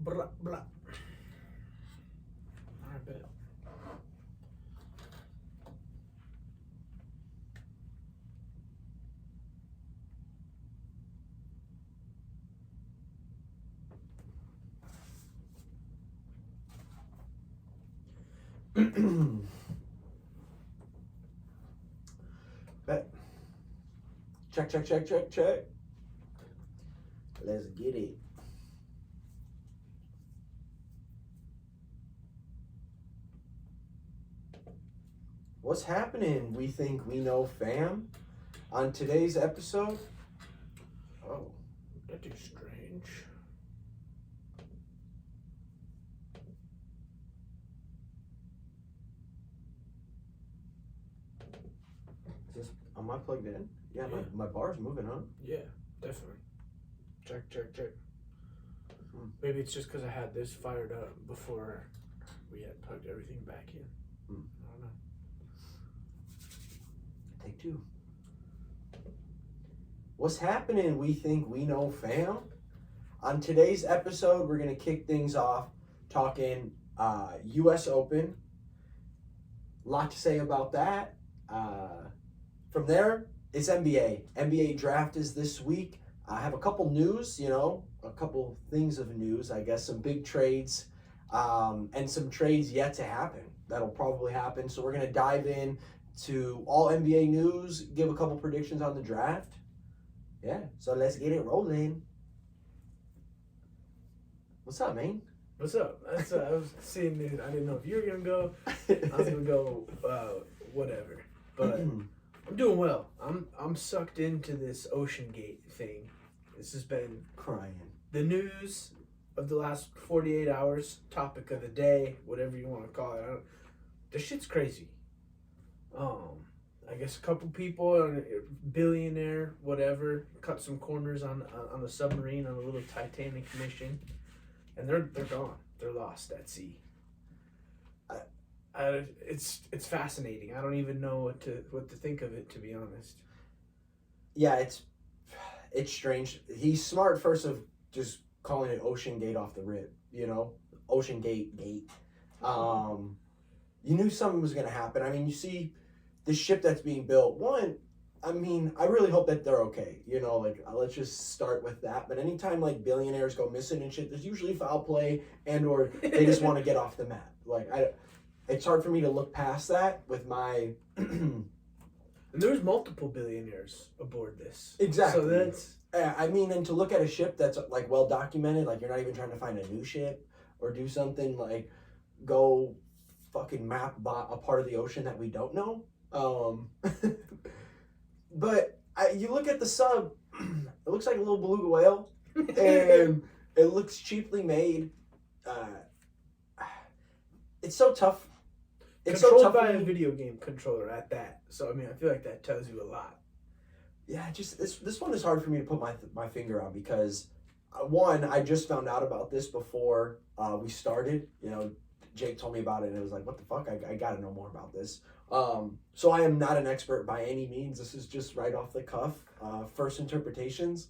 Blah, blah. I bet. Bet. Check. Let's get it. What's happening? We think we know, fam. On today's episode, Oh, that is strange. is this, am I plugged in? Yeah, Yeah. my bar's moving, huh? Yeah, definitely. Check. Hmm. Maybe it's just because I had this fired up before we had plugged everything back in. Hmm. I don't know. Take two. What's happening? We think we know, fam. On today's episode, we're gonna kick things off talking U.S. Open. A lot to say about that. From there, it's NBA. NBA draft is this week. I have a couple news, a couple things of news, I guess, some big trades, and some trades yet to happen. That'll probably happen. So we're gonna dive in to all NBA news, give a couple predictions on the draft. Yeah, so let's get it rolling. What's up, man? What's up? That's I was seeing this. I didn't know if you were gonna go. I was gonna go. Whatever. But I'm doing well. I'm sucked into this Ocean Gate thing. This has been Crying. the news of the last 48 hours. Topic of the day, whatever you want to call it. The shit's crazy. I guess a couple people, billionaire, whatever, cut some corners on a submarine on a little Titanic mission, and they're gone. They're lost at sea. It's fascinating. I don't even know what to think of it, to be honest. Yeah, it's strange. He's smart first of just calling it Ocean Gate off the rip, Ocean Gate. You knew something was gonna happen. I mean, you see the ship that's being built. One, I mean, I really hope that they're okay. Let's just start with that. But anytime billionaires go missing and shit, there's usually foul play or they just want to get off the map. It's hard for me to look past that with my. And there's multiple billionaires aboard this. Exactly. So that's. I mean, and to look at a ship that's well documented, you're not even trying to find a new ship or do something go fucking map a part of the ocean that we don't know. But you look at the sub, it looks like a little beluga whale, and it looks cheaply made. It's so tough. It's Controlled so tough by a video game controller at that. So I mean, I feel like that tells you a lot. Yeah, just this one is hard for me to put my finger on because one, I just found out about this before we started. Jake told me about it and it was like, what the fuck? I gotta know more about this. So I am not an expert by any means. This is just right off the cuff. First interpretations.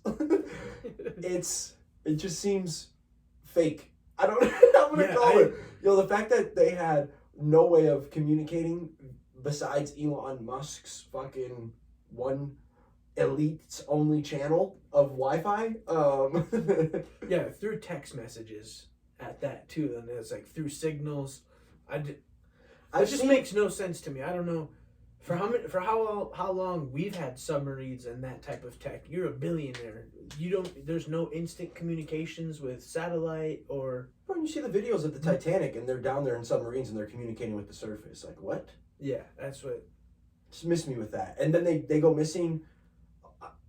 It just seems fake. I don't know what I'm gonna call it. The fact that they had no way of communicating besides Elon Musk's fucking one elite's only channel of Wi-Fi. Yeah, through text messages at that too, and it's through signals. It just makes no sense to me. I don't know for how long we've had submarines and that type of tech. You're a billionaire. There's no instant communications with satellite or. When you see the videos of the Titanic and they're down there in submarines and they're communicating with the surface, what? Yeah, that's what. Just miss me with that. And then they go missing.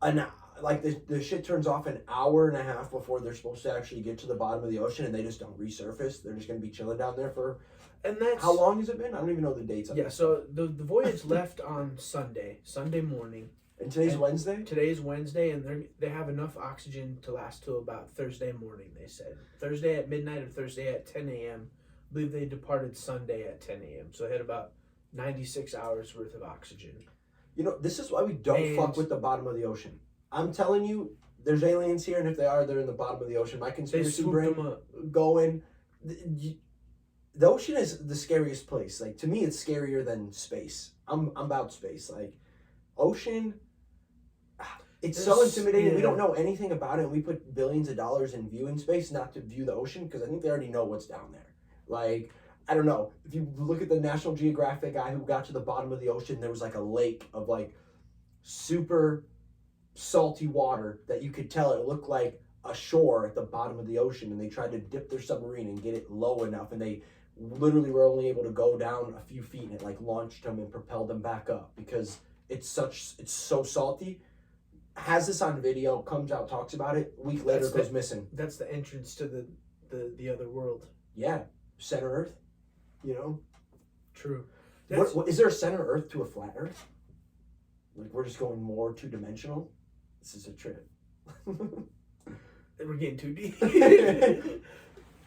The shit turns off an hour and a half before they're supposed to actually get to the bottom of the ocean, and they just don't resurface. They're just gonna be chilling down there for. And that's how long has it been? I don't even know the dates. Yeah, so the voyage left on Sunday morning. And today's Wednesday. Today's Wednesday, and they have enough oxygen to last till about Thursday morning. They said Thursday at midnight or Thursday at 10 a.m. I believe they departed Sunday at 10 a.m. So they had about 96 hours worth of oxygen. This is why we don't fuck with the bottom of the ocean. I'm telling you, there's aliens here, and if they are, they're in the bottom of the ocean. My They conspiracy swooped brain them up. going. The ocean is the scariest place. Like, to me, it's scarier than space. I'm about space. Like, ocean, it's so intimidating. Yeah. We don't know anything about it, and we put billions of dollars in viewing space, not to view the ocean, because I think they already know what's down there. Like, I don't know. If you look at the National Geographic guy who got to the bottom of the ocean, there was like a lake of like super salty water that you could tell it looked like a shore at the bottom of the ocean, and they tried to dip their submarine and get it low enough, and they literally were only able to go down a few feet, and it like launched them and propelled them back up because it's so salty. Has this on video, comes out, talks about it, a week later goes missing. That's the entrance to the other world. Yeah, center Earth, you know. True. What is there a center Earth to a flat Earth? Like, we're just going more two-dimensional. This is a trip. We're getting too deep.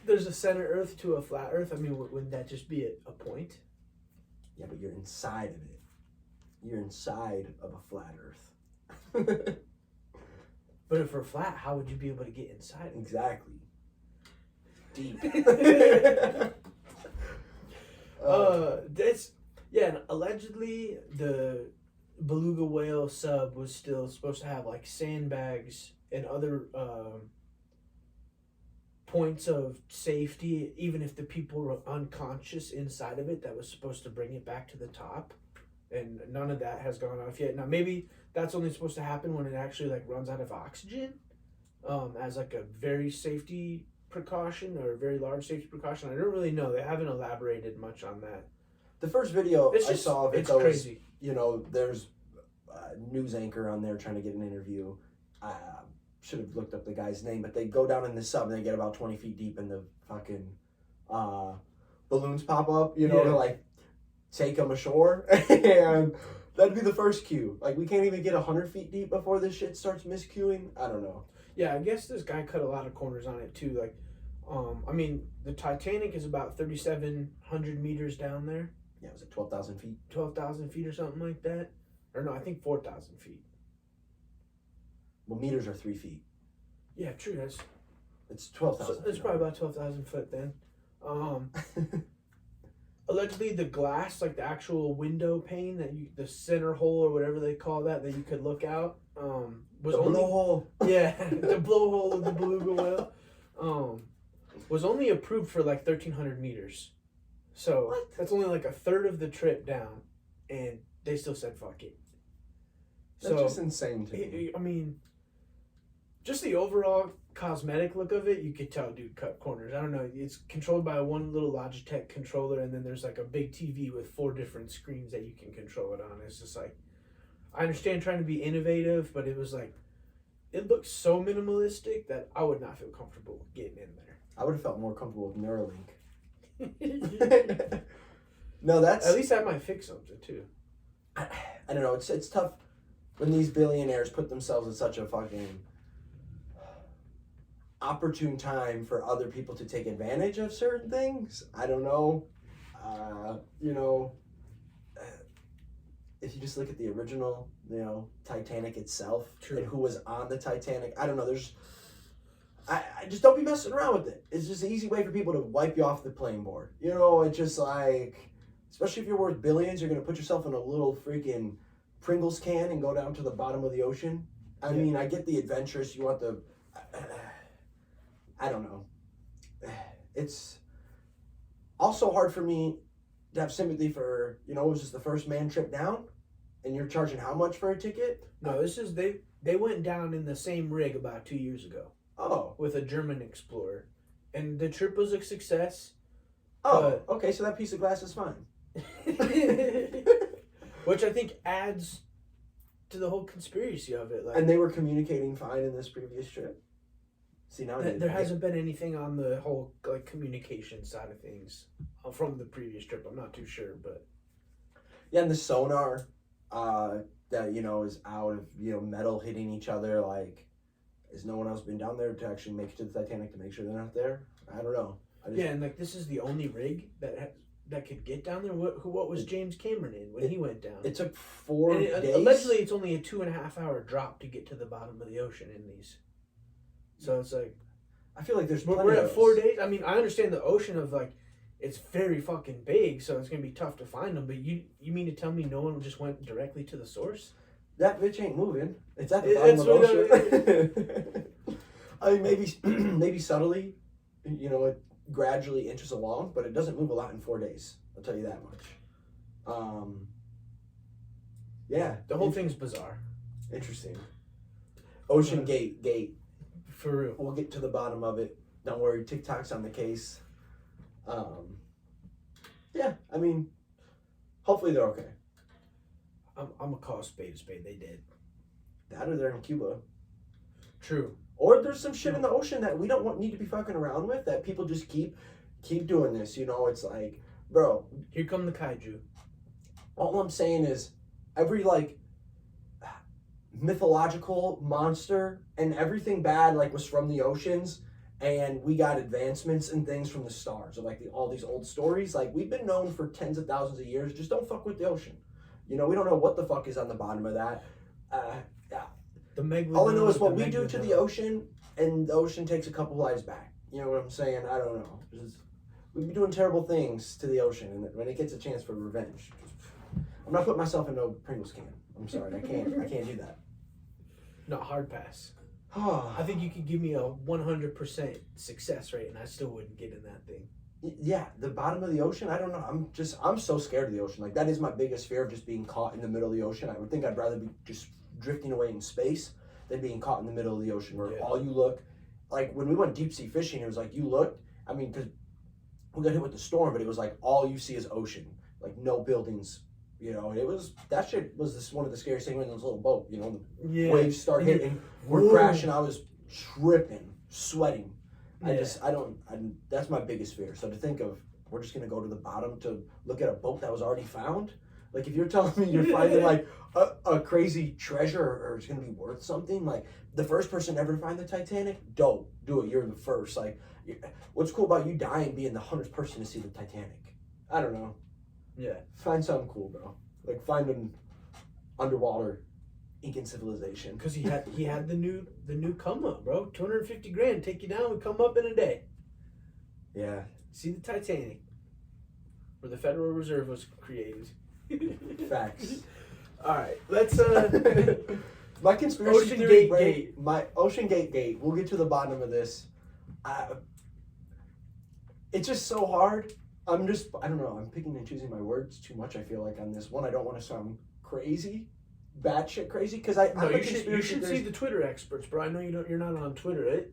There's a center Earth to a flat Earth. I mean, wouldn't that just be a point? Yeah, but you're inside of it. You're inside of a flat Earth. But if we're flat, how would you be able to get inside? Exactly. Deep. And allegedly the beluga whale sub was still supposed to have like sandbags and other points of safety, even if the people were unconscious inside of it, that was supposed to bring it back to the top. And none of that has gone off yet. Now maybe that's only supposed to happen when it actually like runs out of oxygen, as like a very safety precaution or a very large safety precaution. I don't really know. They haven't elaborated much on that. The first video I saw of it, though, crazy. You know, there's a news anchor on there trying to get an interview. Should have looked up the guy's name, but they go down in the sub and they get about 20 feet deep, and the fucking balloons pop up, you know, to like take them ashore. And that'd be the first cue. Like, we can't even get 100 feet deep before this shit starts miscuing. I don't know. Yeah, I guess this guy cut a lot of corners on it too. Like, I mean, the Titanic is about 3,700 meters down there. Yeah, was it 12,000 feet? 12,000 feet or something like that. Or no, I think 4,000 feet. Well, meters are 3 feet. Yeah, true. It's 12,000. So it's probably about 12,000 foot then. Allegedly, the glass, like the actual window pane the center hole or whatever they call that you could look out, was the blowhole. Yeah, the blowhole of the beluga whale, was only approved for like 1,300 meters. So what? That's only like a third of the trip down, and they still said fuck it. That's just insane to me. I mean, just the overall cosmetic look of it, you could tell dude cut corners. I don't know, it's controlled by one little Logitech controller, and then there's like a big TV with 4 different screens that you can control it on. It's just like, I understand trying to be innovative, but it was like, it looks so minimalistic that I would not feel comfortable getting in there. I would have felt more comfortable with Neuralink. No, that's... At least that might fix something too. I don't know, it's tough when these billionaires put themselves in such a fucking opportune time for other people to take advantage of certain things. I don't know. You know, if you just look at the original, you know, Titanic itself, True. And who was on the Titanic, I don't know, I just don't be messing around with it. It's just an easy way for people to wipe you off the playing board. You know, it's just like, especially if you're worth billions, you're going to put yourself in a little freaking Pringles can and go down to the bottom of the ocean. I mean, I get the adventurous, you want the... I don't know. It's also hard for me to have sympathy for, you know, it was just the first man trip down, and you're charging how much for a ticket? No, this is, they went down in the same rig about 2 years ago. Oh. With a German explorer. And the trip was a success. Oh, okay, so that piece of glass is fine. Which I think adds to the whole conspiracy of it. Like, and they were communicating fine in this previous trip? See, now there hasn't been anything on the whole like communication side of things from the previous trip. I'm not too sure, but yeah, and the sonar that, you know, is out of, you know, metal hitting each other. Like, has no one else been down there to actually make it to the Titanic to make sure they're not there? I don't know. Yeah, and like this is the only rig that that could get down there. What was James Cameron in when he went down? It took 4 days. Allegedly, it's only a 2.5 hour drop to get to the bottom of the ocean in these. So it's like, I feel like there's we're at 4 days. I mean, I understand the ocean of like, it's very fucking big, so it's gonna be tough to find them. But you mean to tell me no one just went directly to the source? That bitch ain't moving. It's at the bottom of the ocean. I mean, maybe subtly, it gradually inches along, but it doesn't move a lot in 4 days. I'll tell you that much. Yeah. The whole thing's bizarre. Interesting. Ocean Gate. For real. We'll get to the bottom of it. Don't worry, TikTok's on the case. Yeah, I mean, hopefully they're okay. I'm gonna call a spade a spade. They did. That or they're in Cuba. True. Or there's some shit in the ocean that we don't need to be fucking around with, that people just keep doing this. It's like, bro. Here come the kaiju. All I'm saying is, every like mythological monster and everything bad was from the oceans, and we got advancements and things from the stars. So all these old stories, we've been known for tens of thousands of years. Just don't fuck with the ocean. We don't know what the fuck is on the bottom of that. All I know is what we do to the ocean, and the ocean takes a couple lives back. You know what I'm saying? I don't know. We've been doing terrible things to the ocean, and when it gets a chance for revenge, I'm not putting myself in no Pringles can. I'm sorry, I can't do that. No, hard pass. I think you could give me a 100% success rate, and I still wouldn't get in that thing. Yeah, the bottom of the ocean, I don't know. I'm so scared of the ocean. That is my biggest fear, of just being caught in the middle of the ocean. I would think I'd rather be just drifting away in space than being caught in the middle of the ocean, where all you look, when we went deep sea fishing, it was you looked, because we got hit with the storm, but it was all you see is ocean, no buildings. That shit was one of the scariest things in this little boat. The waves start hitting, we're crashing. I was tripping, sweating. Yeah. That's my biggest fear. So to think of, we're just gonna go to the bottom to look at a boat that was already found. If you're telling me you're finding a crazy treasure, or it's gonna be worth something, the first person ever to find the Titanic, dope, do it. You're the first. What's cool about you dying being the 100th person to see the Titanic? I don't know. Yeah. Find something cool, bro. Find an underwater Incan civilization. Because he had the new come up, bro. $250,000 take you down and come up in a day. Yeah. See the Titanic, where the Federal Reserve was created. Facts. All right, let's my conspiracy theory Gate. My Ocean Gate. We'll get to the bottom of this. It's just so hard. I don't know. I'm picking and choosing my words too much. I feel on this one, I don't want to sound crazy, batshit crazy, because you should see the Twitter experts, bro. I know you're not on Twitter, right?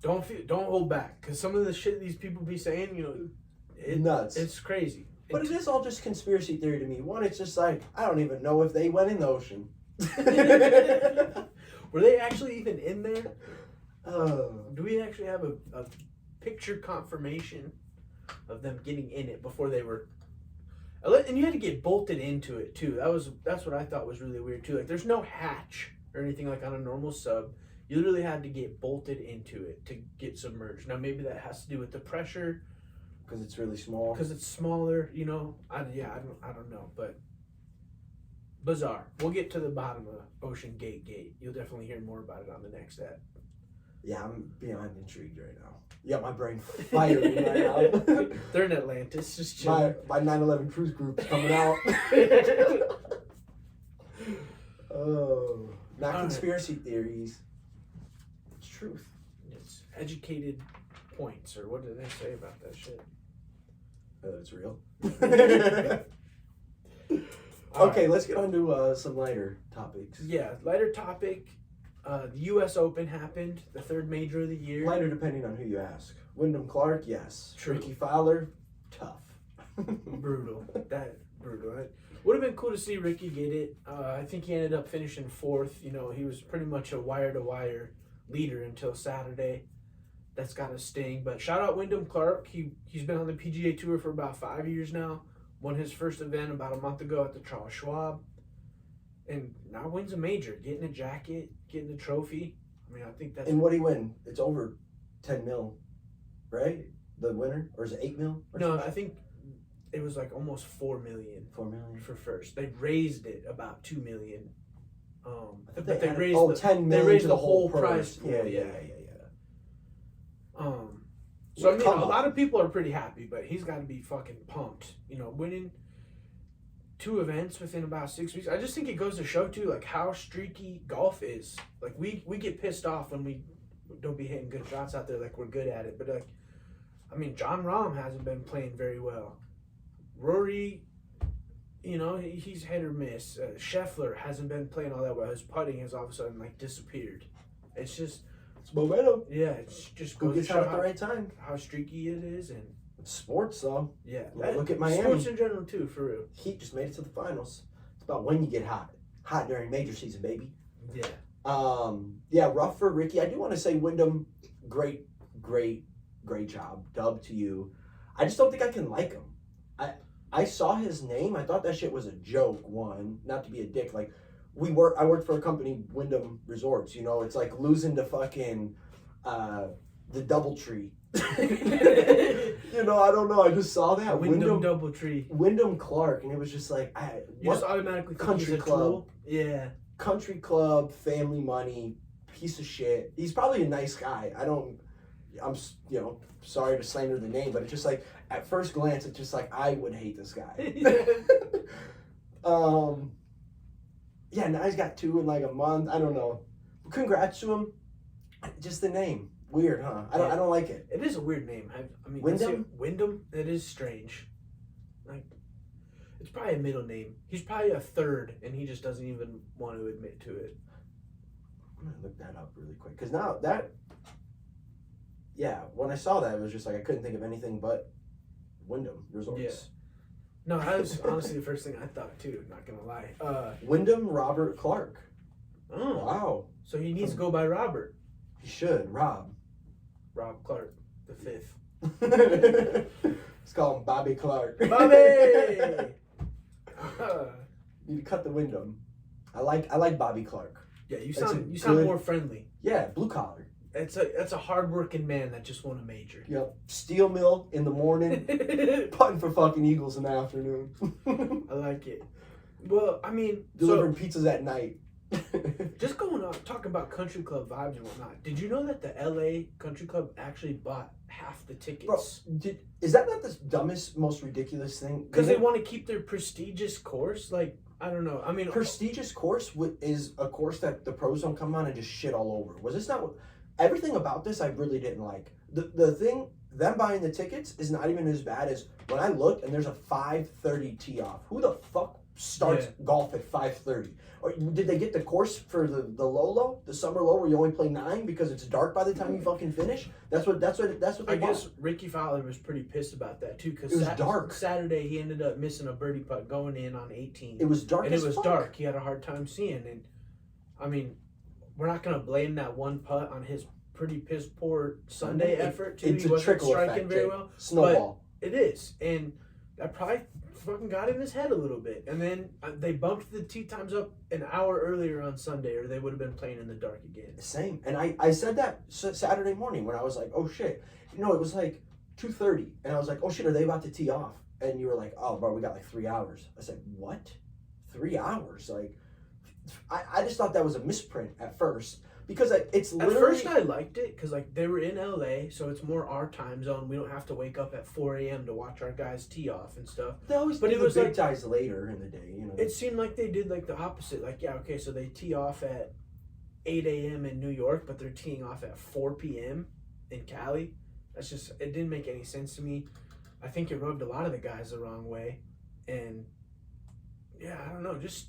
Don't hold back, because some of the shit these people be saying, nuts. It's crazy. But it is all just conspiracy theory to me. One, it's just I don't even know if they went in the ocean. Were they actually even in there? Do we actually have a picture confirmation of them getting in it before they were? And you had to get bolted into it too. That's what I thought was really weird too. There's no hatch or anything on a normal sub. You literally had to get bolted into it to get submerged. Now maybe that has to do with the pressure. Because it's really small. Because it's smaller, I don't know, but bizarre. We'll get to the bottom of Ocean Gate. You'll definitely hear more about it on the next ep. Yeah, I'm beyond intrigued right now. Yeah, my brain firing right now. They're in Atlantis, just chilling. My 9/11 cruise group's coming out. Oh, not conspiracy theories. It's truth. It's educated points, or what did they say about that shit? It's real. Okay, let's get on to some lighter topics. Yeah, lighter topic. The U.S. Open happened, the third major of the year. Lighter depending on who you ask. Wyndham Clark, yes. True. Ricky Fowler, tough. Brutal. Brutal. It would have been cool to see Ricky get it. I think he ended up finishing fourth. He was pretty much a wire-to-wire leader until Saturday. That's got to sting. But shout out Wyndham Clark. He's been on the PGA Tour for about 5 years now. Won his first event about a month ago at the Charles Schwab. And now wins a major. Getting a jacket, getting a trophy. I think that's... And what'd he win? It's over 10 mil, right? The winner? Or is it 8 mil? No, I think it was like almost 4 million. 4 million for first. They raised it about 2 million. But they added, raised 10 million they raised to the the whole purse. prize pool. Yeah. So I mean, Come a on. lot of people are pretty happy, but he's got to be fucking pumped. You know, winning 2 events within about 6 weeks. I just think it goes to show too, like how streaky golf is. Like we get pissed off when we don't be hitting good shots out there, like we're good at it. But like, I mean, John Rahm hasn't been playing very well. Rory, you know, he's hit or miss. Scheffler hasn't been playing all that well. His putting has all of a sudden like disappeared. It's just, It's momentum. yeah, it's just Who goes to gets show out at the right time? how streaky it is, and It's sports, though. yeah, Yeah, look at Miami. Sports in general too, for real. Heat just made it to the finals. It's about when you get hot. Hot during major season, baby. Yeah. Yeah, rough for Ricky. I do want to say Wyndham, great job. Dub to you. I just don't think I can like him. I saw his name. I thought that shit was a joke. One, not to be a dick. Like, I worked for a company, Wyndham Resorts. You know, it's like losing to fucking the DoubleTree. You know, I don't know. I just saw that Wyndham DoubleTree. Wyndham Clark, and it was just like, You just automatically think country he's a club? tool? Yeah. Country club, family money, piece of shit. He's probably a nice guy. I'm sorry to slander the name, but it's just like at first glance, it's just like I would hate this guy. Yeah, now he's got 2 in like a month. I don't know. Congrats to him. Just the name, weird, huh? I don't like it. It is a weird name. I mean, Wyndham? Wyndham. It is strange. Like, it's probably a middle name. He's probably a third, and he just doesn't even want to admit to it. I'm gonna look that up really quick because now that. Yeah, when I saw that, it was just like I couldn't think of anything but Wyndham Resorts. Yeah. No, that was honestly the first thing I thought too. Not gonna lie. Wyndham Robert Clark. Oh, Wow. so he needs to go by Robert. He should. Rob Clark, the 5th. Let's call him Bobby Clark. Bobby. Need to cut the Wyndham. I like Bobby Clark. Yeah, you That's sound a good- more friendly. Yeah, blue collar. That's a hardworking man that just won a major. Yep. Steel mill in the morning, putting for fucking Eagles in the afternoon. I like it. Well, I mean, Delivering pizzas at night. just going on talking about country club vibes and whatnot. Did you know that the LA Country Club actually bought half the tickets? Bro, is that not the dumbest, most ridiculous thing? Because they want to keep their prestigious course. Like, I don't know. I mean, prestigious course is a course that the pros don't come on and just shit all over. Was this not what? Everything about this I really didn't like. The thing, them buying the tickets is not even as bad as when I looked and there's a 5:30 tee off. Who the fuck starts golf at 5:30? Or did they get the course for the low, the summer low, where you only play 9 because it's dark by the time you fucking finish? That's what they I bought. guess Ricky Fowler was pretty pissed about that too. Because It was dark. Saturday he ended up missing a birdie putt going in on 18. It was dark. And as it was fuck. dark. He had a hard time seeing. And I mean, we're not gonna blame that one putt on his pretty piss poor Sunday effort too. It's He a wasn't trickle striking effect. very well. Snowball. It is, and that probably fucking got in his head a little bit. And then they bumped the tee times up an hour earlier on Sunday, or they would have been playing in the dark again. Same. And I said that Saturday morning when I was like, oh shit. You know, it was like 2:30, and I was like, oh shit, are they about to tee off? And you were like, oh bro, we got like 3 hours. I said, what? 3 hours? Like, I just thought that was a misprint at first. Because it's literally... At first I liked it because like they were in LA, so it's more our time zone. We don't have to wake up at 4 a.m. to watch our guys tee off and stuff. They always But do it the was big like- guys later in the day, you know. It seemed like they did like the opposite. Like, yeah, okay, so they tee off at 8 a.m. in New York, but they're teeing off at 4 p.m. in Cali. That's just, it didn't make any sense to me. I think it rubbed a lot of the guys the wrong way. And yeah, I don't know, just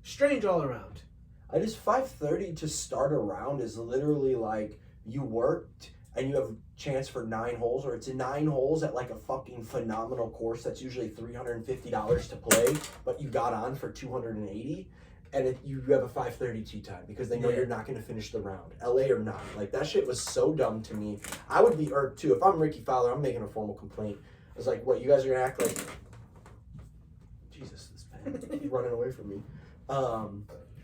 strange all around. I just 5:30 to start a round is literally like you worked and you have a chance for 9 holes, or it's 9 holes at like a fucking phenomenal course that's usually $350 to play, but you got on for $280, and you have a 5:30 tee time because they know you're not going to finish the round, LA or not. Like, that shit was so dumb to me. I would be irked too if I'm Ricky Fowler. I'm making a formal complaint. I was like, what, you guys are gonna act like? Jesus, this pen is running away from me.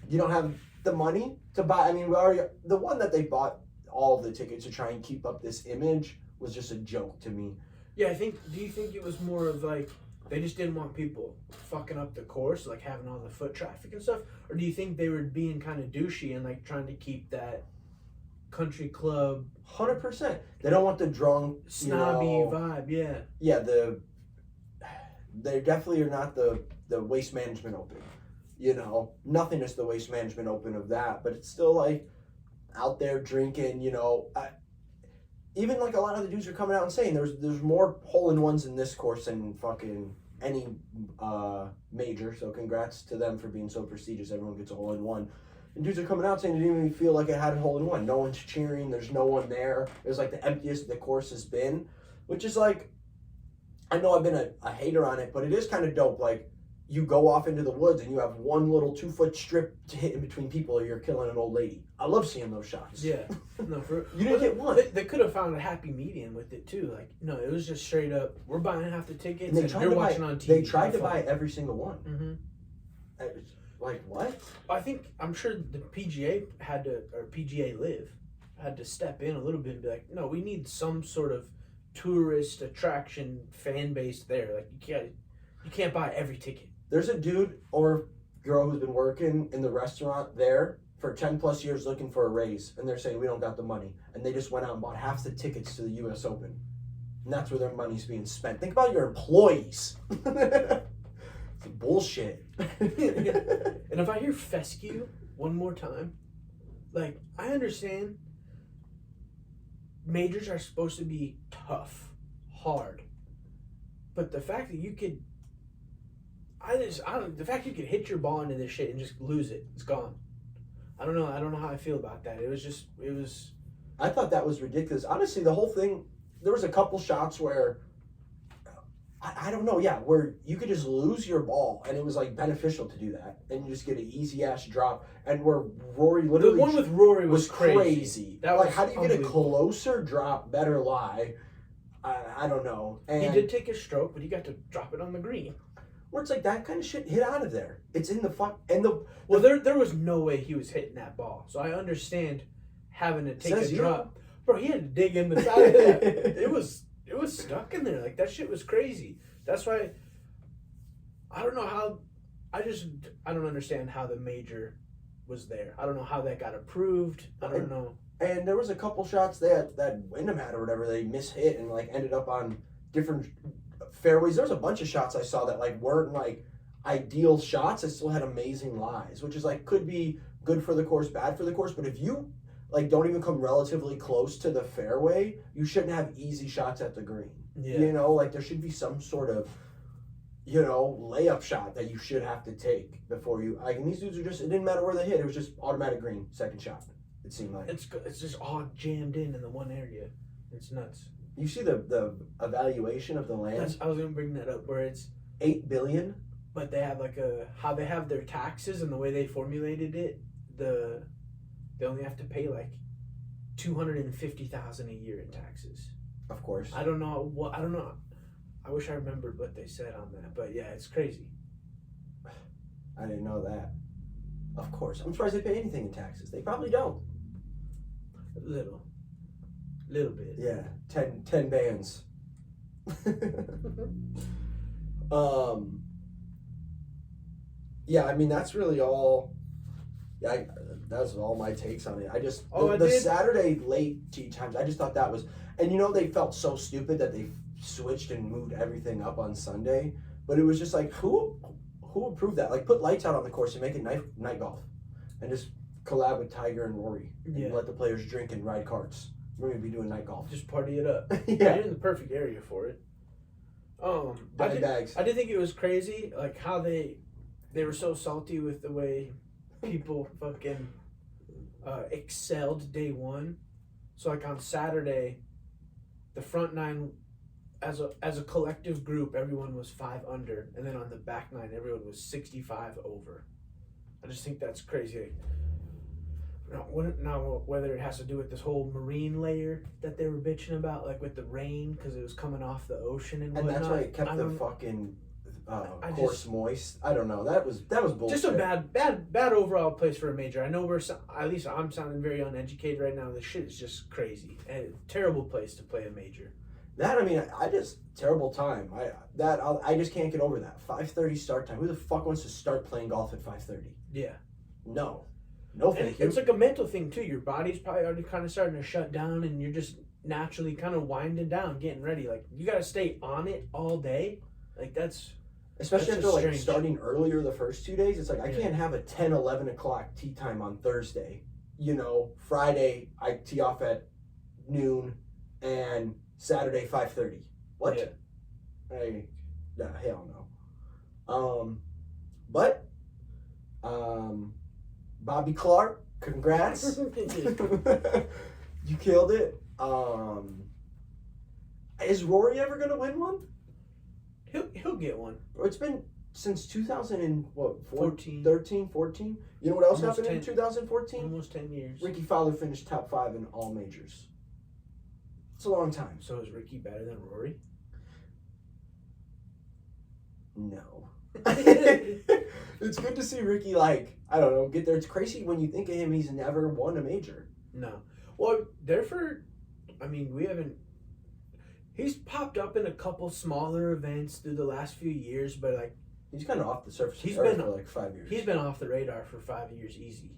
You don't have the money to buy. I mean, we already, the one that they bought all the tickets to try and keep up this image was just a joke to me. Yeah, do you think it was more of like they just didn't want people fucking up the course, like having all the foot traffic and stuff? Or do you think they were being kind of douchey and like trying to keep that country club 100%. They don't want the drunk, snobby vibe? Yeah. Yeah, they definitely are not the Waste Management Open. Nothing is the Waste Management Open of that, but it's still like out there drinking. Even like a lot of the dudes are coming out and saying there's more hole-in-ones in this course than fucking any major. So congrats to them for being so prestigious. Everyone gets a hole-in-one. And dudes are coming out saying they didn't even feel like it had a hole-in-one. No one's cheering. There's no one there. It was like the emptiest the course has been, which is like, I know I've been a hater on it, but it is kind of dope. Like, you go off into the woods and you have one little 2-foot strip to hit in between people or you're killing an old lady. I love seeing those shots. Yeah. No, you didn't get one. They could have found a happy medium with it too. Like, no, it was just straight up, we're buying half the tickets and you're watching on TV. They tried to buy every single one. Mm-hmm. Like, what? I'm sure the PGA PGA Live had to step in a little bit and be like, no, we need some sort of tourist attraction fan base there. Like, you can't buy every ticket. There's a dude or girl who's been working in the restaurant there for 10 plus years looking for a raise, and they're saying we don't got the money, and they just went out and bought half the tickets to the U.S. Open, and that's where their money's being spent. Think about your employees. It's bullshit. And if I hear fescue one more time, like, I understand majors are supposed to be tough, hard, but the fact that you could the fact you could hit your ball into this shit and just lose it, it's gone. I don't know how I feel about that. It was I thought that was ridiculous. Honestly, the whole thing, there was a couple shots where I don't know, yeah, where you could just lose your ball and it was like beneficial to do that and you just get an easy ass drop, and where Rory literally, the one with Rory was crazy. That was like, how do you get a closer drop, better lie? I don't know. And he did take his stroke, but he got to drop it on the green. Where it's like that kind of shit hit out of there. It's in the well, there was no way he was hitting that ball. So I understand having to take a drop. Bro, he had to dig in the side of that. It was stuck in there. Like, that shit was crazy. That's why I don't know how I don't understand how the major was there. I don't know how that got approved. I don't know. And there was a couple shots that Wyndham had or whatever, they mishit and like ended up on different fairways. There was a bunch of shots I saw that like weren't like ideal shots that still had amazing lies, which is like could be good for the course, bad for the course. But if you like don't even come relatively close to the fairway, you shouldn't have easy shots at the green. Yeah. Like there should be some sort of layup shot that you should have to take before you. Like, and these dudes are just, it didn't matter where they hit. It was just automatic green, second shot. It seemed like it's just all jammed in the one area. It's nuts. You see the evaluation of the land? I was gonna bring that up, where it's $8 billion. But they have like how they have their taxes and the way they formulated it. They only have to pay like $250,000 a year in taxes. Of course. I don't know. I wish I remembered what they said on that, but yeah, it's crazy. I didn't know that. Of course. I'm surprised they pay anything in taxes. They probably don't. Little bit. Yeah, 10 bands. Yeah, I mean, that's really all. Yeah, that's all my takes on it. I just the Saturday late tee times, I just thought that was, and they felt so stupid that they switched and moved everything up on Sunday, but it was just like, who approved that? Like, put lights out on the course and make it night golf, and just collab with Tiger and Rory and let the players drink and ride carts. We're gonna be doing night golf. Just party it up. Yeah, you're in the perfect area for it. Bags. I did think it was crazy, like how they were so salty with the way people fucking excelled day one. So like on Saturday, the front nine, as a collective group, everyone was 5 under, and then on the back nine, everyone was 65 over. I just think that's crazy. Now, whether it has to do with this whole marine layer that they were bitching about, like with the rain, because it was coming off the ocean and whatnot. And that's why it kept the fucking course moist. I don't know. That was bullshit. Just a bad overall place for a major. I know at least I'm sounding very uneducated right now. This shit is just crazy. And terrible place to play a major. That, I mean, I just terrible time. I just can't get over that 5:30 start time. Who the fuck wants to start playing golf at 5:30? Yeah. No, And thank you. it's like a mental thing too. Your body's probably already kind of starting to shut down, and you're just naturally kind of winding down, getting ready. Like you got to stay on it all day. Like Especially that's after just like strange. starting earlier the first 2 days. It's like I Yeah. can't have a 10, 11 o'clock tee time on Thursday. Friday I tee off at noon, and Saturday 5:30. What? Yeah. Hell no. But Bobby Clark, congrats. You killed it. Is Rory ever gonna win one? He'll get one. It's been since 14. 13, 14. You know what else Almost happened in 2014? Almost 10 years. Ricky Fowler finished top 5 in all majors. It's a long time. So is Ricky better than Rory? No. It's good to see Ricky, like, I don't know, get there. It's crazy when you think of him, he's never won a major. No. Well, we haven't. He's popped up in a couple smaller events through the last few years, but like He's kind of off the surface He's of the earth been- for like 5 years. he's been off the radar for 5 years easy,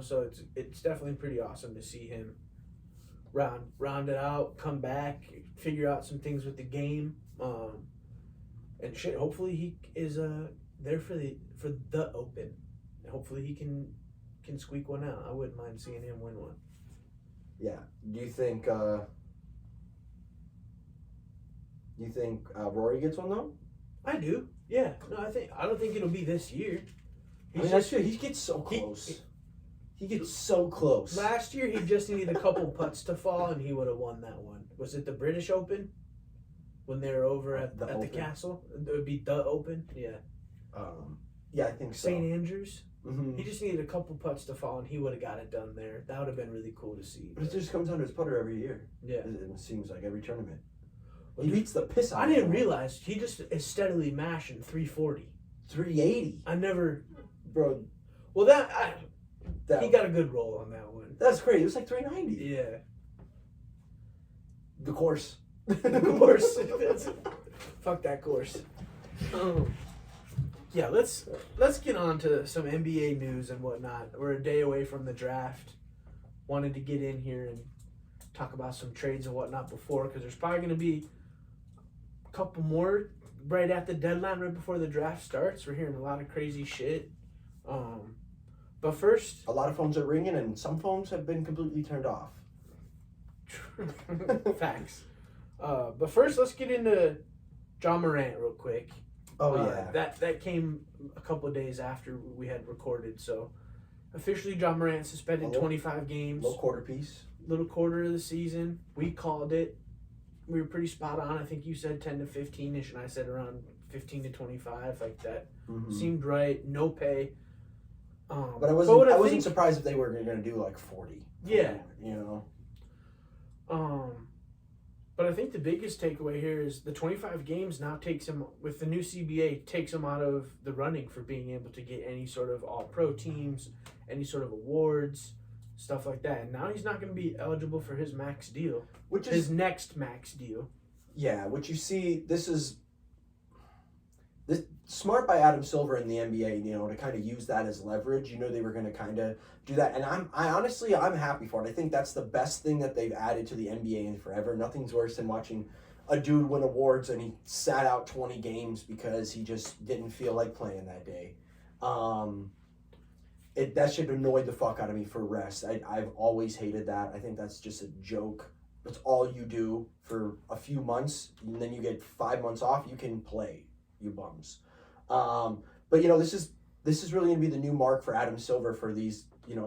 so it's definitely pretty awesome to see him round it out, come back, figure out some things with the game, and shit. Hopefully he is there for the Open, and hopefully he can squeak one out. I wouldn't mind seeing him win one. Yeah. Do you think Rory gets one though? I do. Yeah. No, I don't think it'll be this year. That's true. He gets so close. He gets so close. Last year he just needed a couple putts to fall and he would have won that one. Was it the British Open? When they were over at the Open. castle? It would be the Open? Yeah. Yeah, I think so. St. Andrews? Mm-hmm. He just needed a couple putts to fall and he would have got it done there. That would have been really cool to see. But it just comes down to his putter every year. Yeah. It seems like every tournament. Well, He beats the piss out I of didn't him. realize he just is steadily mashing 340. 380. I never. Bro, Well, he got a good roll on that one. that's great. It was like 390. Yeah. The course. Of course. Fuck that course. Yeah, let's get on to some NBA news and whatnot. We're a day away from the draft. Wanted to get in here and talk about some trades and whatnot before, because there's probably going to be a couple more right at the deadline, right before the draft starts. We're hearing a lot of crazy shit. But first, A lot of phones are ringing, and some phones have been completely turned off. facts. But first, let's get into John Morant real quick. That came a couple of days after we had recorded. So officially, John Morant suspended 25 games. Little quarter piece. Little quarter of the season. We called it. We were pretty spot on. I think you said 10 to 15-ish, and I said around 15 to 25. Like that seemed right. No pay. But I wasn't surprised if they were going to do like 40. Yeah. You know. But I think the biggest takeaway here is the 25 games now takes him, with the new CBA, takes him out of the running for being able to get any sort of all-pro teams, any sort of awards, stuff like that. And now he's not going to be eligible for his max deal, his next max deal. Yeah, what you see, this smart by Adam Silver in the NBA, to kind of use that as leverage. They were going to kind of do that, and I'm happy for it. I think that's the best thing that they've added to the NBA in forever. Nothing's worse than watching a dude win awards and he sat out 20 games because he just didn't feel like playing that day. That should annoy the fuck out of me for rest. I've always hated that. I think that's just a joke. That's all you do for a few months, and then you get 5 months off. You can play, you bums. But this is really going to be the new mark for Adam Silver for these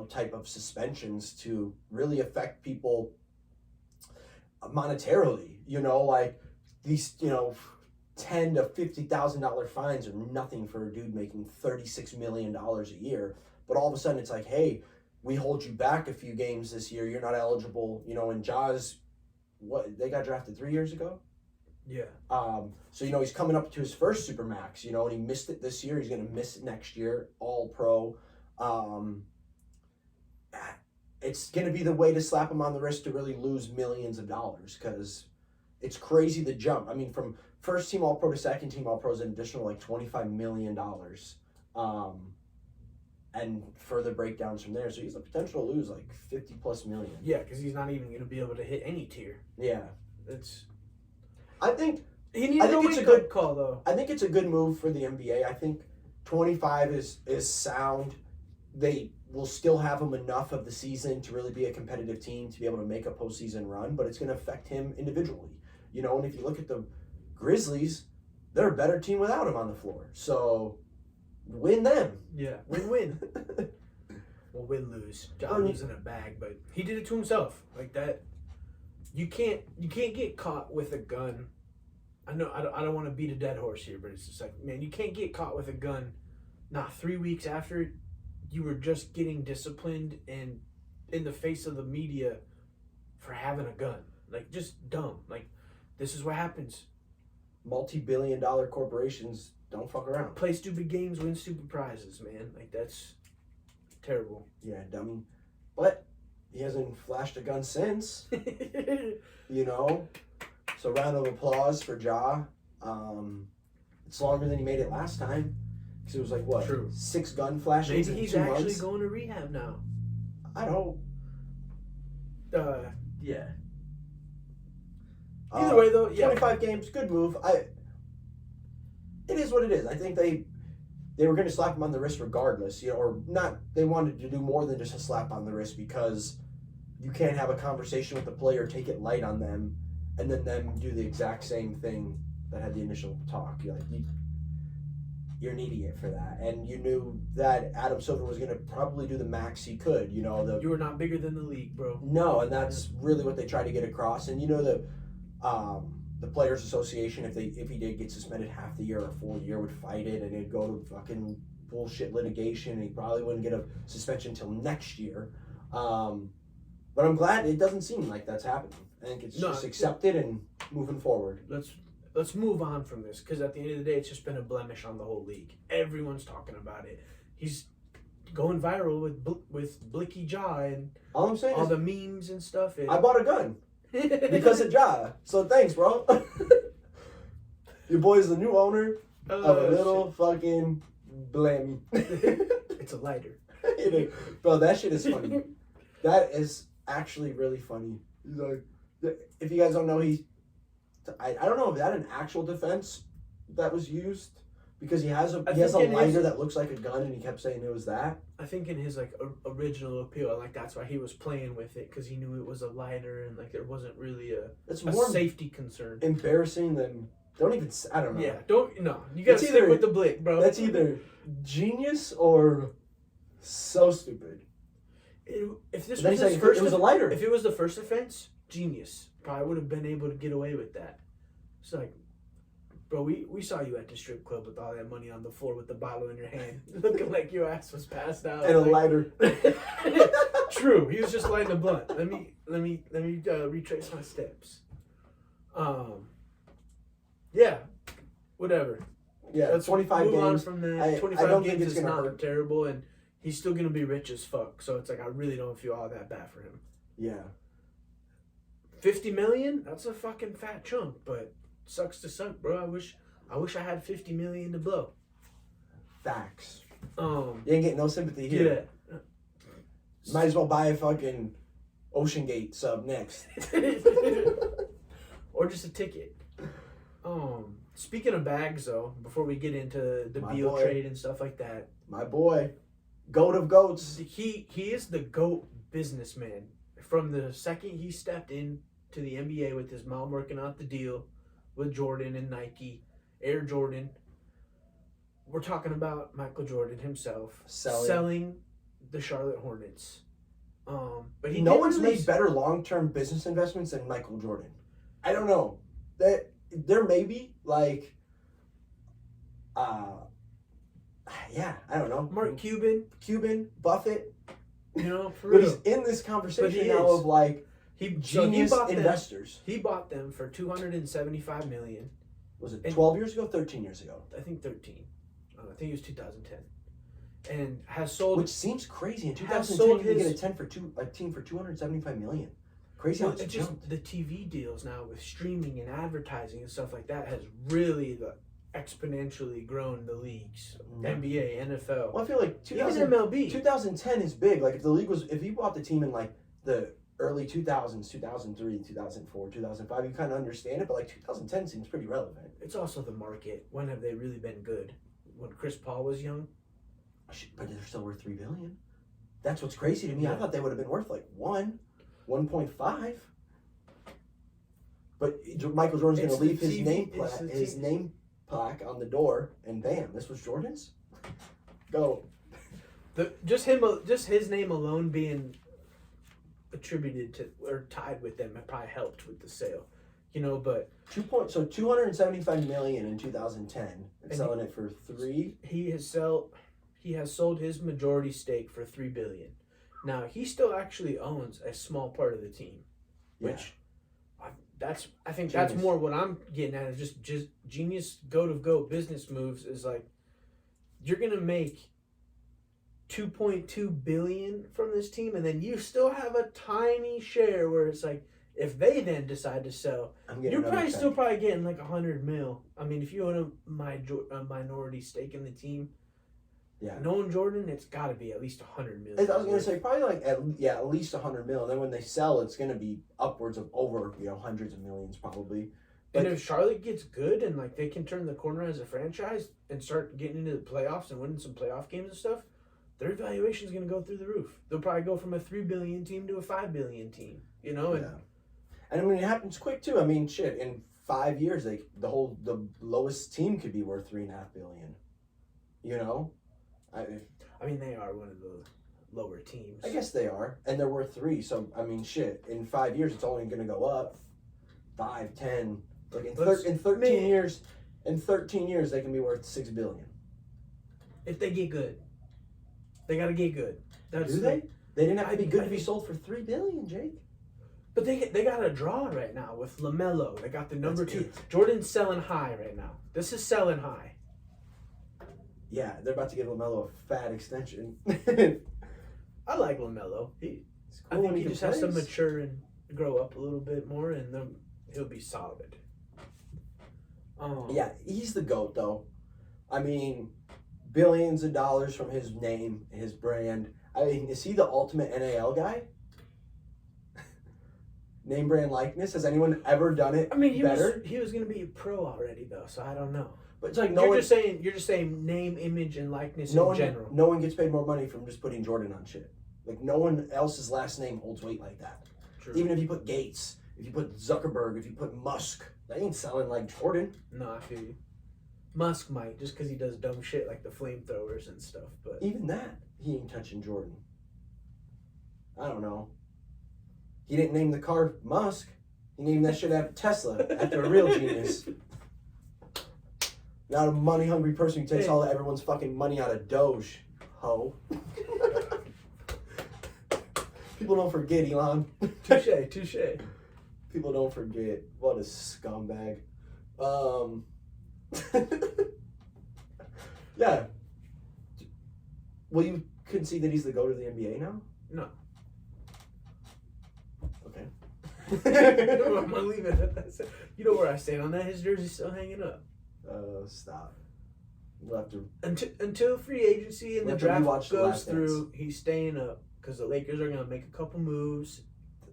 type of suspensions to really affect people monetarily. Like these $10,000 to $50,000 fines are nothing for a dude making $36 million a year. But all of a sudden it's like, hey, we hold you back a few games this year. You're not eligible. And Jaws, they got drafted 3 years ago. Yeah. So he's coming up to his first Supermax, and he missed it this year. He's going to miss it next year, all pro. It's going to be the way to slap him on the wrist to really lose millions of dollars, because it's crazy the jump. I mean, from first team All Pro to second team All Pro is an additional like $25 million. And further breakdowns from there. So he's the potential to lose like 50 plus million. Yeah, because he's not even going to be able to hit any tier. Yeah. I think it's a good call, though. I think it's a good move for the NBA. I think 25 is sound. They will still have him enough of the season to really be a competitive team to be able to make a postseason run, but it's going to affect him individually. You know, and if you look at the Grizzlies, they're a better team without him on the floor. So win them. Yeah, win-win. Well, win-lose. John losing a bag, but he did it to himself. Like that. You can't get caught with a gun. I know I don't want to beat a dead horse here, but it's just like, man, you can't get caught with a gun not 3 weeks after you were just getting disciplined and in the face of the media for having a gun. Like, just dumb. Like, this is what happens. Multi-billion-dollar corporations don't fuck around. Play stupid games, win stupid prizes, man. Like, that's terrible. Yeah, dummy. But he hasn't flashed a gun since. You know? So round of applause for Ja. It's longer than he made it last time. Because it was like, what? True. 6 gun flashes Maybe in he's 2 actually months? going to rehab now. I don't. Yeah. Either way, though, yeah. 25 games, good move. It is what it is. I think they were going to slap him on the wrist regardless, you know, or not. They wanted to do more than just a slap on the wrist because you can't have a conversation with the player, take it light on them, and then them do the exact same thing that had the initial talk. You're like, you're an idiot for that. And you knew that Adam Silver was going to probably do the max he could, you know. You were not bigger than the league, bro. No, and that's really what they tried to get across. And you know the Players Association, if he did get suspended half the year or a full year, would fight it, and it'd go to fucking bullshit litigation, and he probably wouldn't get a suspension until next year. But I'm glad it doesn't seem like that's happening. I think it's just accepted and moving forward. Let's move on from this, because at the end of the day, it's just been a blemish on the whole league. Everyone's talking about it. He's going viral with Blicky Ja and all I'm saying all is the memes and stuff. I bought a gun because of Ja. So thanks, bro. Your boy's the new owner of a little fucking blammy. It's a lighter. Bro, that shit is funny. That is actually really funny. He's like, if you guys don't know, I don't know if that an actual defense that was used, because he has a lighter that looks like a gun, and he kept saying it was that. I think in his like original appeal, like that's why he was playing with it, because he knew it was a lighter and like there wasn't really a more safety concern. Embarrassing than I don't know. Yeah, you gotta stick with the blick, bro. That's either genius or so stupid. If this was his first, it was a lighter. If it was the first offense, genius. Probably would have been able to get away with that. It's like, bro, we saw you at the strip club with all that money on the floor with the bottle in your hand, looking like your ass was passed out. And a lighter. True, he was just lighting a blunt. Let me retrace my steps. Yeah, whatever. Yeah, let's 25 move games. on from that. 25 don't games think it's is gonna not hurt. terrible, and he's still gonna be rich as fuck. So it's like I really don't feel all that bad for him. Yeah. 50 million? That's a fucking fat chunk, but sucks to suck, bro. I wish I had 50 million to blow. Facts. You ain't getting no sympathy here. Yeah. Might as well buy a fucking Ocean Gate sub next. Or just a ticket. Speaking of bags, though, before we get into the Beal trade and stuff like that, my boy, goat of goats. He is the GOAT businessman. From the second he stepped in to the NBA with his mom working out the deal with Jordan and Nike, Air Jordan. We're talking about Michael Jordan himself selling the Charlotte Hornets. But no one's made better long-term business investments than Michael Jordan. I don't know. There may be like, yeah, I don't know. Mark Cuban, Buffett. You know, for but real. he's in this conversation now of like genius investors. He bought them for $275 million. Was it 12 years ago, 13 years ago? I think 13. I think it was 2010. And has sold, which seems crazy. In 2010, you can get a team for $275 million. Crazy how it's just jumped. the TV deals now with streaming and advertising and stuff like that has really exponentially grown the leagues. NBA, NFL, Well, I feel like even MLB. 2010 is big. Like if you bought the team in like the early 2000s, 2003, 2004, 2005, you kind of understand it. But like 2010 seems pretty relevant. It's also the market. When have they really been good? When Chris Paul was young? But they're still worth $3 billion. That's what's crazy to me. Yeah. I thought they would have been worth like 1.5. But Michael Jordan's going to leave his name plaque on the door, and bam, this was Jordan's. Go. Just his name alone being attributed to or tied with them, it probably helped with the sale, But 275 million in 2010, and selling it for $3. He has sold his majority stake for $3 billion. Now he still actually owns a small part of the team, which I think that's more what I'm getting at. Is just genius go business moves. Is like you're gonna make $2.2 billion from this team, and then you still have a tiny share where it's like if they then decide to sell, you're still getting like $100 million. I mean, if you own a minority stake in the team, knowing Jordan, it's got to be at least $100 million. I was gonna say probably like at least $100 million. Then when they sell, it's gonna be upwards of over hundreds of millions probably. And if Charlotte gets good and like they can turn the corner as a franchise and start getting into the playoffs and winning some playoff games and stuff, their valuation is going to go through the roof. They'll probably go from a $3 billion team to a $5 billion team, And I mean, it happens quick too. I mean, shit, in 5 years, the lowest team could be worth $3.5 billion. I mean, they are one of the lower teams. I guess they are, and they're worth 3. So I mean, shit, in 5 years, it's only going to go up 5, 10. Like in 13 years, they can be worth $6 billion. If they get good. They gotta get good. Do they? They didn't have to be good to be sold for $3 billion, Jake. But they got a draw right now with LaMelo. They got the number 2. Jordan's selling high right now. This is selling high. Yeah, they're about to give LaMelo a fat extension. I like LaMelo. I think he just has to mature and grow up a little bit more, and then he'll be solid. Yeah, he's the GOAT though. I mean, billions of dollars from his name, his brand. I mean, is he the ultimate NAL guy? Name, brand, likeness. Has anyone ever done it? I mean, better? He was going to be a pro already though, so I don't know. But it's like you're just saying name, image, and likeness in general. No one gets paid more money from just putting Jordan on shit. Like no one else's last name holds weight like that. True. Even if you put Gates, if you put Zuckerberg, if you put Musk, they ain't selling like Jordan. No, I feel you. Musk might, just because he does dumb shit like the flamethrowers and stuff. But even that, he ain't touching Jordan. I don't know. He didn't name the car Musk. He named that shit after Tesla, after a real genius. Not a money-hungry person who takes all everyone's fucking money out of Doge. Ho. People don't forget, Elon. Touche. People don't forget. What a scumbag. Yeah. Will you concede that he's the GOAT of the NBA now? No. Okay. I'm gonna leave it at that. You know where I stand on that? His jersey's still hanging up. Stop. We'll have to until free agency and the draft goes through. He's staying up because the Lakers are gonna make a couple moves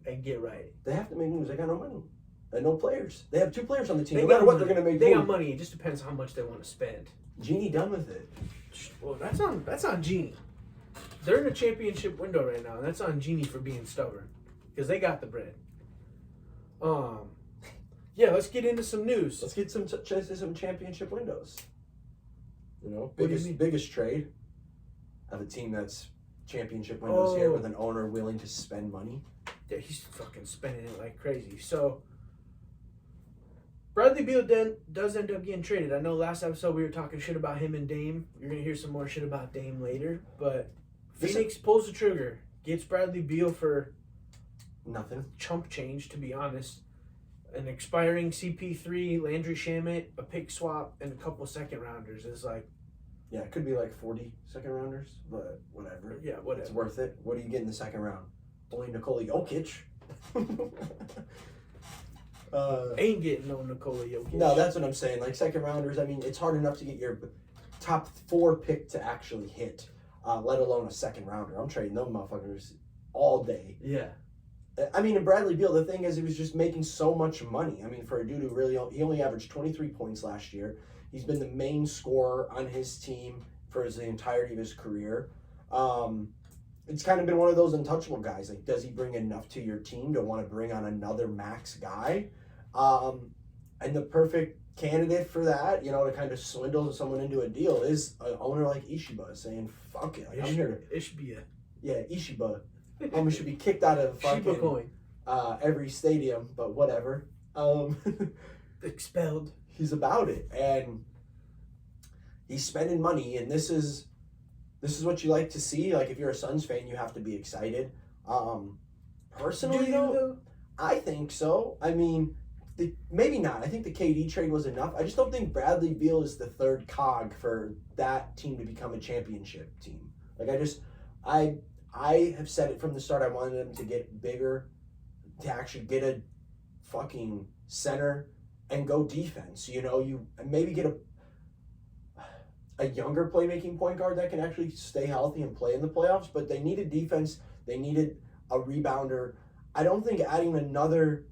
and get right. They have to make moves. They got no money and no players. They have 2 players on the team. No matter what, they're gonna make. They got money. It just depends how much they want to spend. Genie done with it. Well, that's on Genie. They're in a championship window right now, and that's on Genie for being stubborn because they got the bread. Yeah, let's get into some news. Let's get some championship windows. do biggest trade of a team that's championship windows here with an owner willing to spend money. Yeah, he's fucking spending it like crazy. So Bradley Beal does end up getting traded. I know last episode we were talking shit about him and Dame. You're gonna hear some more shit about Dame later, but Phoenix pulls the trigger, gets Bradley Beal for nothing, chump change, to be honest. An expiring CP3, Landry Shamet, a pick swap, and a couple second rounders is like... Yeah, it could be like 40 second rounders, but whatever. Yeah, whatever. It's worth it. What do you get in the second round? Only Nikola Jokic. Ain't getting no Nikola Jokic. No, that's what I'm saying. Like second rounders, I mean, it's hard enough to get your top 4 pick to actually hit, let alone a second rounder. I'm trading those motherfuckers all day. Yeah. I mean, and Bradley Beal, the thing is, he was just making so much money. I mean, for a dude who he only averaged 23 points last year. He's been the main scorer on his team for the entirety of his career. It's kind of been one of those untouchable guys. Like, does he bring enough to your team to want to bring on another max guy? And the perfect candidate for that, you know, to kind of swindle someone into a deal is an owner like Ishiba saying, fuck it, like, I'm here to... Ishbia. Yeah, Ishiba. Homie should be kicked out of fucking every stadium, but whatever. Expelled. He's about it, and he's spending money, and this is what you like to see. Like, if you're a Suns fan, you have to be excited. Personally, though, I think so. I mean, maybe not. I think the KD trade was enough. I just don't think Bradley Beal is the third cog for that team to become a championship team. Like, I have said it from the start. I wanted them to get bigger, to actually get a fucking center and go defense. You know, you maybe get a younger playmaking point guard that can actually stay healthy and play in the playoffs. But they needed defense. They needed a rebounder. I don't think adding another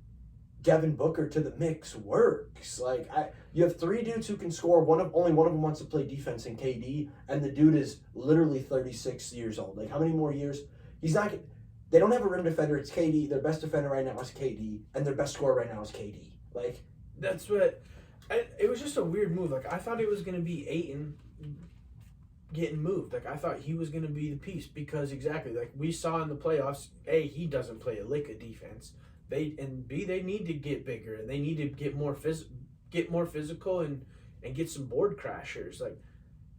Devin Booker to the mix works. Like, you have 3 dudes who can score. Only one of them wants to play defense in KD, and the dude is literally 36 years old. Like, how many more years? He's not. They don't have a rim defender. It's KD. Their best defender right now is KD, and their best scorer right now is KD. Like, that's what. It was just a weird move. Like, I thought it was going to be Ayton getting moved. Like, I thought he was going to be the piece because exactly like we saw in the playoffs. A, he doesn't play a lick of defense. B, they need to get bigger and they need to get more physical and get some board crashers. Like,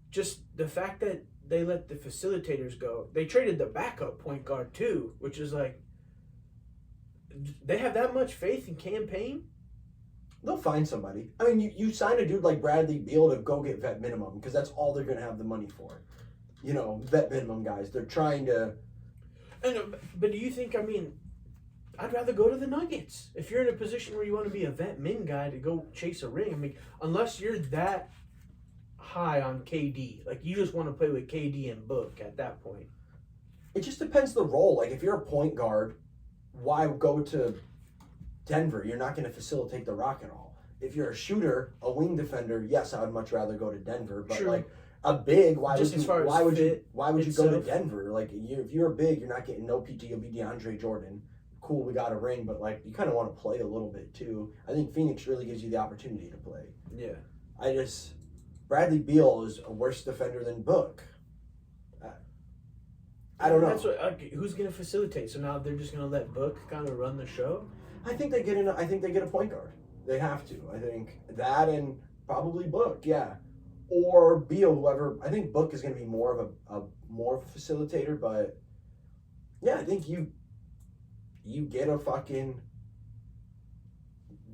just the fact that they let the facilitators go. They traded the backup point guard too, which is like, they have that much faith in campaign. They'll find somebody. I mean, you sign a dude like Bradley Beal to go get vet minimum because that's all they're going to have the money for. You know, vet minimum guys. They're trying to. But do you think? I mean, I'd rather go to the Nuggets. If you're in a position where you want to be a vet min guy to go chase a ring, I mean, unless you're that high on KD, like you just want to play with KD and Book at that point. It just depends the role. Like, if you're a point guard, why go to Denver? You're not going to facilitate the rock at all. If you're a shooter, a wing defender, yes, I would much rather go to Denver. But True. like a big, why would you go to itself. Denver? Like, if you're a big, you're not getting no PT. You'll be DeAndre Jordan. Cool, we got a ring, but like you kind of want to play a little bit too. I think Phoenix really gives you the opportunity to play. Yeah. Bradley Beal is a worse defender than Book. I don't know. That's what. Who's going to facilitate? So now they're just going to let Book kind of run the show. I think they get a point guard. They have to. I think that and probably Book, yeah, or Beal, whoever. I think Book is going to be more of a facilitator, but yeah, I think you get a fucking.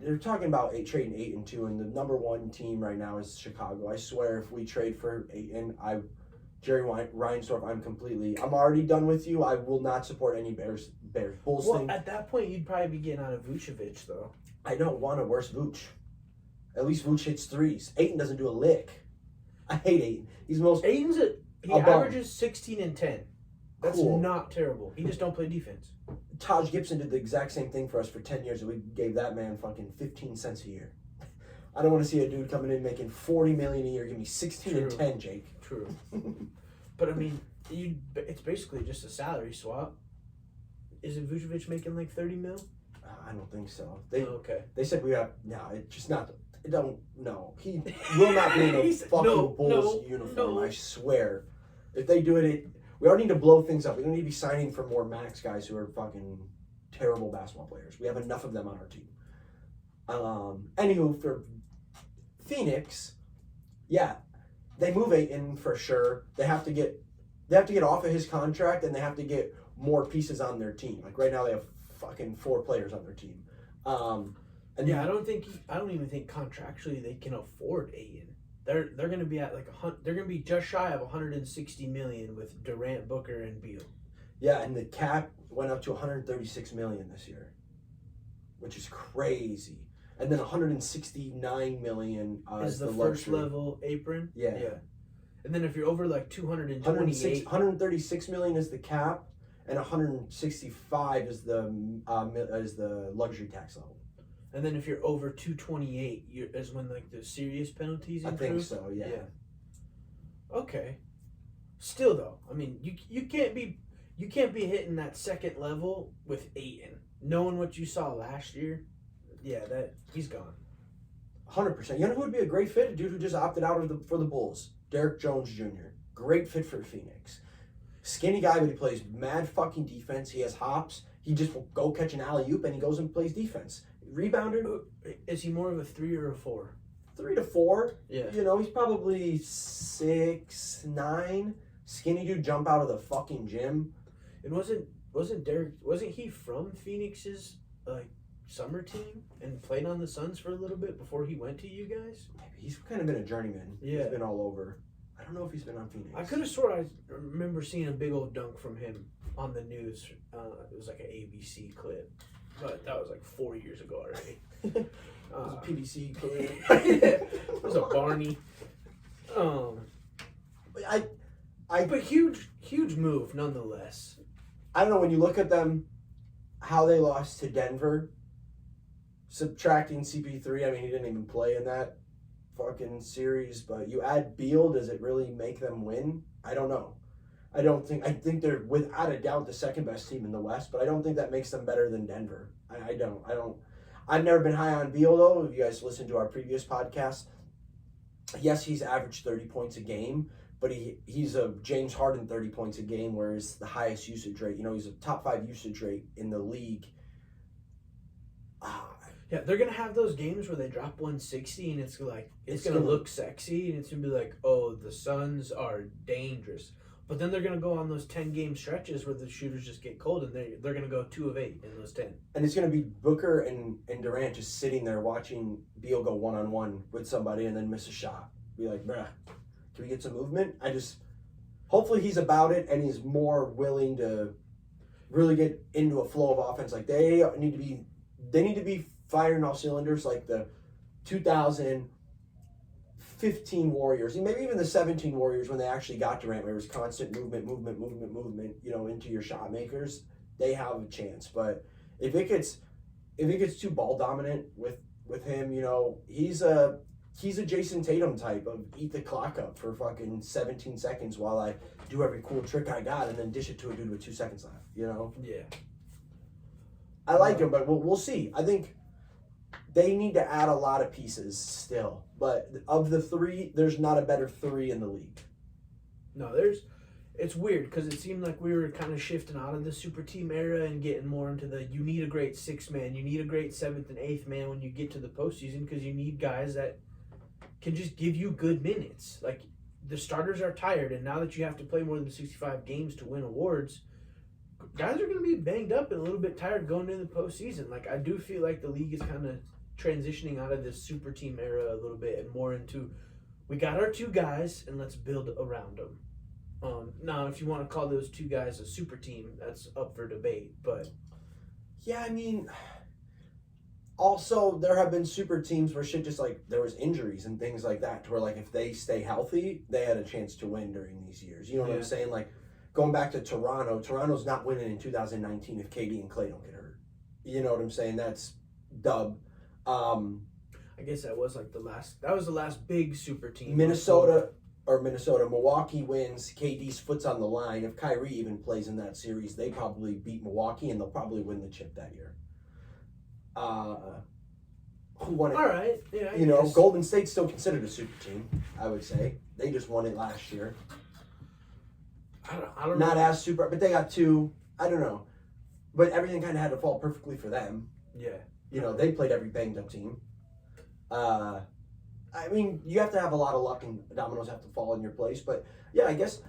They're talking about trading 8 and 2, and the number 1 team right now is Chicago. I swear, if we trade for 8 and Jerry Reinsdorf, I'm already done with you. I will not support any Bears Bulls thing. At that point, you'd probably be getting out of Vucevic, though. I don't want a worse Vooch. At least Vooch hits threes. Ayton doesn't do a lick. I hate Ayton. Ayton's he averages 16 and 10. That's cool. Not terrible. He just don't play defense. Taj Gibson did the exact same thing for us for 10 years, and we gave that man fucking 15 cents a year. I don't want to see a dude coming in making $40 million a year. Give me 16 and 10, Jake. True. But I mean, it's basically just a salary swap. Isn't Vucevic making like 30 mil? I don't think so. Okay. They said we have it's just not. It don't. No, he will not be in a fucking Bulls uniform. I swear. If they do it, we already need to blow things up. We don't need to be signing for more max guys who are fucking terrible basketball players. We have enough of them on our team. Anywho, for Phoenix, yeah, they move Ayton for sure. They have to get off of his contract, and they have to get more pieces on their team. Like right now, they have fucking 4 players on their team. And yeah, I don't even think contractually they can afford Ayton. They're going to be at like they're going to be just shy of 160 million with Durant, Booker, and Beal. Yeah, and the cap went up to 136 million this year, which is crazy. And then 169 million is the first luxury. level apron. Yeah. And then if you're over like 228, 136 million is the cap, and 165 is the luxury tax level. And then if you're over 228, is when like the serious penalties improve. I think so. Yeah. Okay. Still though, I mean, you can't be hitting that second level with Ayton. Knowing what you saw last year, that he's gone. 100%. You know who would be a great fit? A dude who just opted out for the Bulls. Derrick Jones Jr. Great fit for Phoenix. Skinny guy, but he plays mad fucking defense. He has hops. He just will go catch an alley-oop and he goes and plays defense. Rebounder. Is he more of a 3 or a 4? 3 to 4. Yeah. You know, he's probably 6'9". Skinny dude, jump out of the fucking gym. And wasn't he from Phoenix's like summer team and played on the Suns for a little bit before he went to you guys? Maybe. He's kind of been a journeyman. Yeah. He's been all over. I don't know if he's been on Phoenix. I could have swore I remember seeing a big old dunk from him on the news. It was like an ABC clip, but that was like 4 years ago already. It was a PVC clip. It was a Barney. But huge move nonetheless. I don't know, when you look at them, how they lost to Denver, subtracting CP3, I mean, he didn't even play in that fucking series, but you add Beal, does it really make them win? I don't know. I think they're without a doubt the second best team in the West, but I don't think that makes them better than Denver. I don't. I've never been high on Beal, though. If you guys listened to our previous podcast, yes, he's averaged 30 points a game, but he's a James Harden 30 points a game, whereas the highest usage rate. You know, he's a top 5 usage rate in the league. Yeah, they're gonna have those games where they drop 160 and it's like it's gonna look sexy and it's gonna be like, oh, the Suns are dangerous. But then they're gonna go on those 10-game stretches where the shooters just get cold and they're gonna go 2 of 8 in those 10. And it's gonna be Booker and Durant just sitting there watching Beal go 1-on-1 with somebody and then miss a shot. Be like, bruh, can we get some movement? Hopefully he's about it and he's more willing to really get into a flow of offense. Like they need to be firing all cylinders like the 2015 Warriors, and maybe even the 17 Warriors when they actually got Durant, where it was constant movement, you know, into your shot makers. They have a chance. But if it gets too ball dominant with him, you know, he's a Jason Tatum type of eat the clock up for fucking 17 seconds while I do every cool trick I got and then dish it to a dude with 2 seconds left, you know? Yeah. I like him, but we'll see. I think they need to add a lot of pieces still. But of the 3, there's not a better 3 in the league. No, it's weird because it seemed like we were kind of shifting out of the super team era and getting more into you need a great 6th man, you need a great 7th and 8th man when you get to the postseason because you need guys that can just give you good minutes. Like, the starters are tired, and now that you have to play more than 65 games to win awards, guys are going to be banged up and a little bit tired going into the postseason. Like, I do feel like the league is kind of transitioning out of this super team era a little bit and more into, we got our 2 guys, and let's build around them. Now, if you want to call those 2 guys a super team, that's up for debate, but... Yeah, I mean... Also, there have been super teams where shit just like there was injuries and things like that to where like if they stay healthy, they had a chance to win during these years. You know what I'm saying? Like going back to Toronto's not winning in 2019 if KD and Klay don't get hurt. You know what I'm saying? That's dub. I guess that was like the last big super team. Milwaukee wins, KD's foot's on the line. If Kyrie even plays in that series, they probably beat Milwaukee and they'll probably win the chip that year. Who won it? All right, yeah. You know, Golden State's still considered a super team, I would say. They just won it last year. I don't know. Not as super, but they got 2. I don't know. But everything kind of had to fall perfectly for them. Yeah. You know, they played every banged up team. I mean, you have to have a lot of luck and dominoes have to fall in your place. But, yeah, I guess.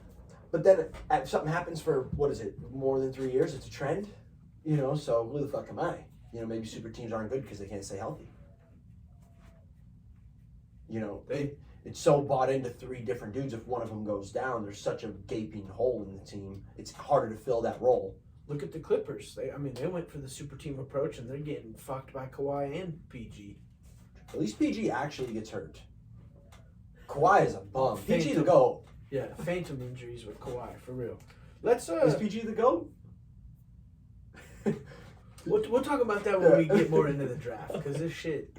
But then if something happens for, more than 3 years, it's a trend. You know, so who the fuck am I? You know, maybe super teams aren't good because they can't stay healthy. You know, it's so bought into 3 different dudes. If one of them goes down, there's such a gaping hole in the team. It's harder to fill that role. Look at the Clippers. They went for the super team approach, and they're getting fucked by Kawhi and PG. At least PG actually gets hurt. Kawhi is a bum. PG Phantom. the GOAT. Yeah, phantom injuries with Kawhi, for real. Let's Is PG the GOAT? we'll talk about that when we get more into the draft, because this shit.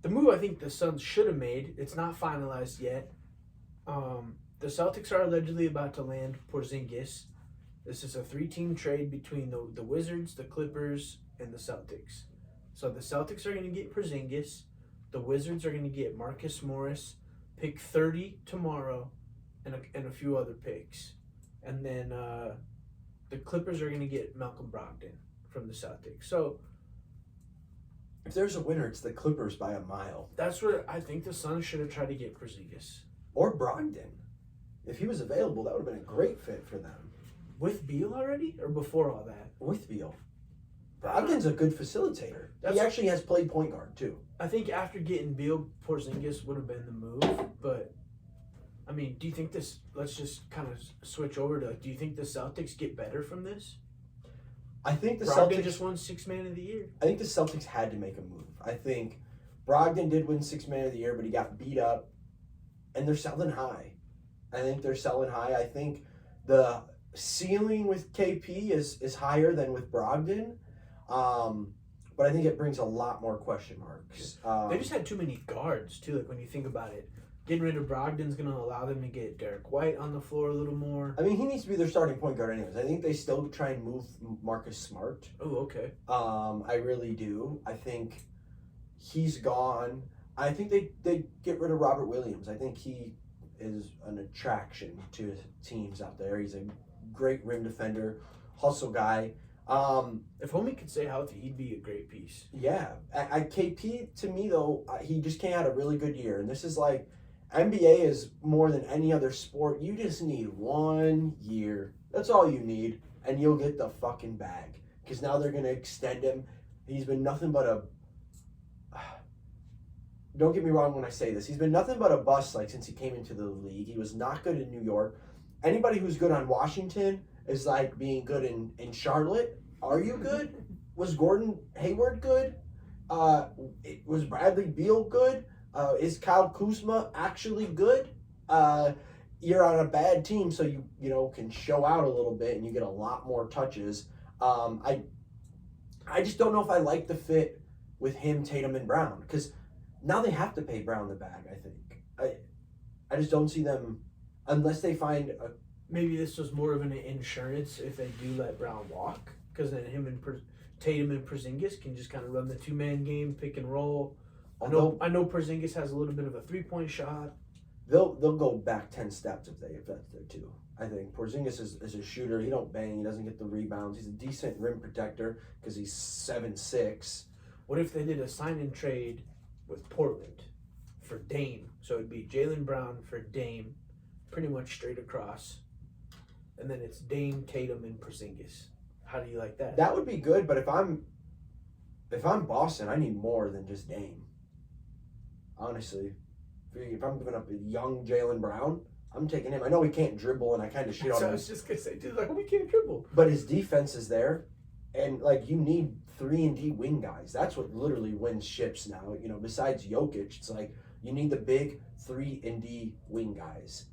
The move I think the Suns should have made, it's not finalized yet. The Celtics are allegedly about to land Porzingis. This is a 3-team trade between the Wizards, the Clippers, and the Celtics. So the Celtics are going to get Porzingis. The Wizards are going to get Marcus Morris, pick 30 tomorrow, and a few other picks. And then the Clippers are going to get Malcolm Brogdon from the Celtics. So if there's a winner, it's the Clippers by a mile. that's where I think the Suns should have tried to get Porzingis. Or Brogdon. If he was available, that would have been a great fit for them. With Beal already? Or before all that? With Beal. Brogdon's a good facilitator. He That's- actually has played point guard, too. I think after getting Beal, Porzingis would have been the move. But, I mean, do you think this... Let's just kind of switch over to... Do you think the Celtics get better from this? I think the Brogdon Celtics just won 6th Man of the Year. I think the Celtics had to make a move. I think Brogdon did win 6th Man of the Year, but he got beat up, and they're selling high. I think they're selling high. I think the ceiling with KP is higher than with Brogdon, but I think it brings a lot more question marks. They just had too many guards, too, like when you think about it. Getting rid of Brogdon's going to allow them to get Derek White on the floor a little more. I mean, he needs to be their starting point guard anyways. I think they still try and move Marcus Smart. Oh, okay. I really do. I think he's gone. I think they get rid of Robert Williams. I think he is an attraction to teams out there. He's a great rim defender, hustle guy. If Homie could stay healthy, he'd be a great piece. Yeah. KP, to me, though, he just came out a really good year. And this is like, NBA is more than any other sport. You just need 1 year. That's all you need. And you'll get the fucking bag. Because now they're going to extend him. He's been nothing but a... Don't get me wrong when I say this. He's been nothing but a bust like since he came into the league. He was not good in New York. Anybody who's good on Washington is like being good in Charlotte. Are you good? Was Gordon Hayward good? Was Bradley Beal good? Is Kyle Kuzma actually good? You're on a bad team, so you can show out a little bit and you get a lot more touches. I just don't know if I like the fit with him, Tatum, and Brown, because now they have to pay Brown the bag. I think I just don't see them unless they find a. Maybe this was more of an insurance if they do let Brown walk, because then him and Tatum and Porzingis can just kind of run the 2-man game, pick and roll. I know Porzingis has a little bit of a 3-point shot. They'll go back 10 steps if that's their two. I think Porzingis is a shooter. He don't bang. He doesn't get the rebounds. He's a decent rim protector because he's 7'6". What if they did a sign and trade with Portland for Dame? So it'd be Jaylen Brown for Dame, pretty much straight across, and then it's Dame, Tatum, and Porzingis. How do you like that? That would be good, but if I'm Boston, I need more than just Dame. Honestly, if I'm giving up a young Jaylen Brown, I'm taking him. I know he can't dribble, and I kind of shit on him. I was just gonna say, dude, like we can't dribble. But his defense is there, and like you need 3-and-D wing guys. That's what literally wins ships now. Besides Jokic, it's like you need the big 3-and-D wing guys.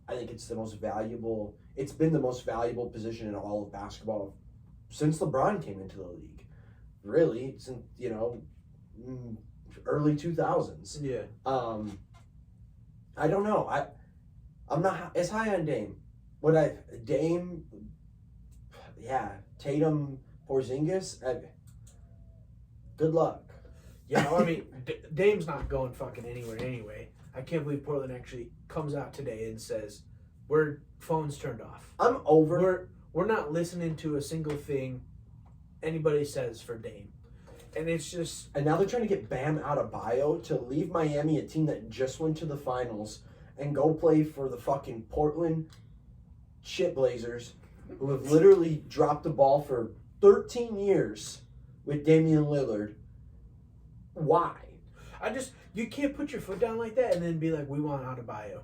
I think it's the most valuable. It's been the most valuable position in all of basketball since LeBron came into the league. Really, since early 2000s. Yeah. I don't know. I'm not as high on Dame. Dame? Yeah, Tatum, Porzingis. Good luck. Yeah, I mean, Dame's not going fucking anywhere anyway. I can't believe Portland actually comes out today and says, "We're phones turned off. I'm over. We're not listening to a single thing anybody says for Dame." And it's just... And now they're trying to get Bam out of bio to leave Miami, a team that just went to the finals, and go play for the fucking Portland Shitblazers, who have literally dropped the ball for 13 years with Damian Lillard. Why? You can't put your foot down like that and then be like, we want Adebayo.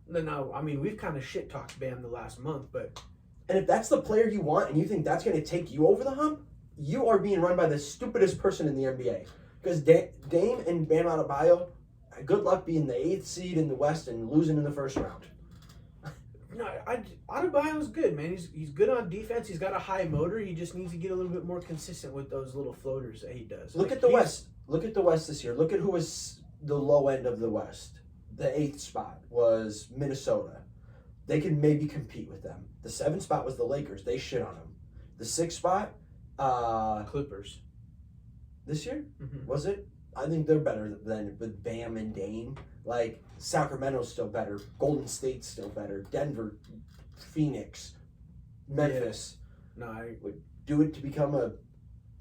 No, I mean, we've kind of shit talked Bam the last month, but. And if that's the player you want and you think that's going to take you over the hump, you are being run by the stupidest person in the NBA. Because Dame and Bam Adebayo, good luck being the 8th seed in the West and losing in the first round. No, Adebayo's good, man. He's good on defense. He's got a high motor. He just needs to get a little bit more consistent with those little floaters that he does. Look at the West. Look at the West this year. Look at who was the low end of the West. The 8th spot was Minnesota. They could maybe compete with them. The 7th spot was the Lakers. They shit on them. The 6th spot, Clippers. This year? Mm-hmm. Was it? I think they're better than with Bam and Dame. Like, Sacramento's still better. Golden State's still better. Denver, Phoenix, Memphis. Yeah. No, I would do it to become a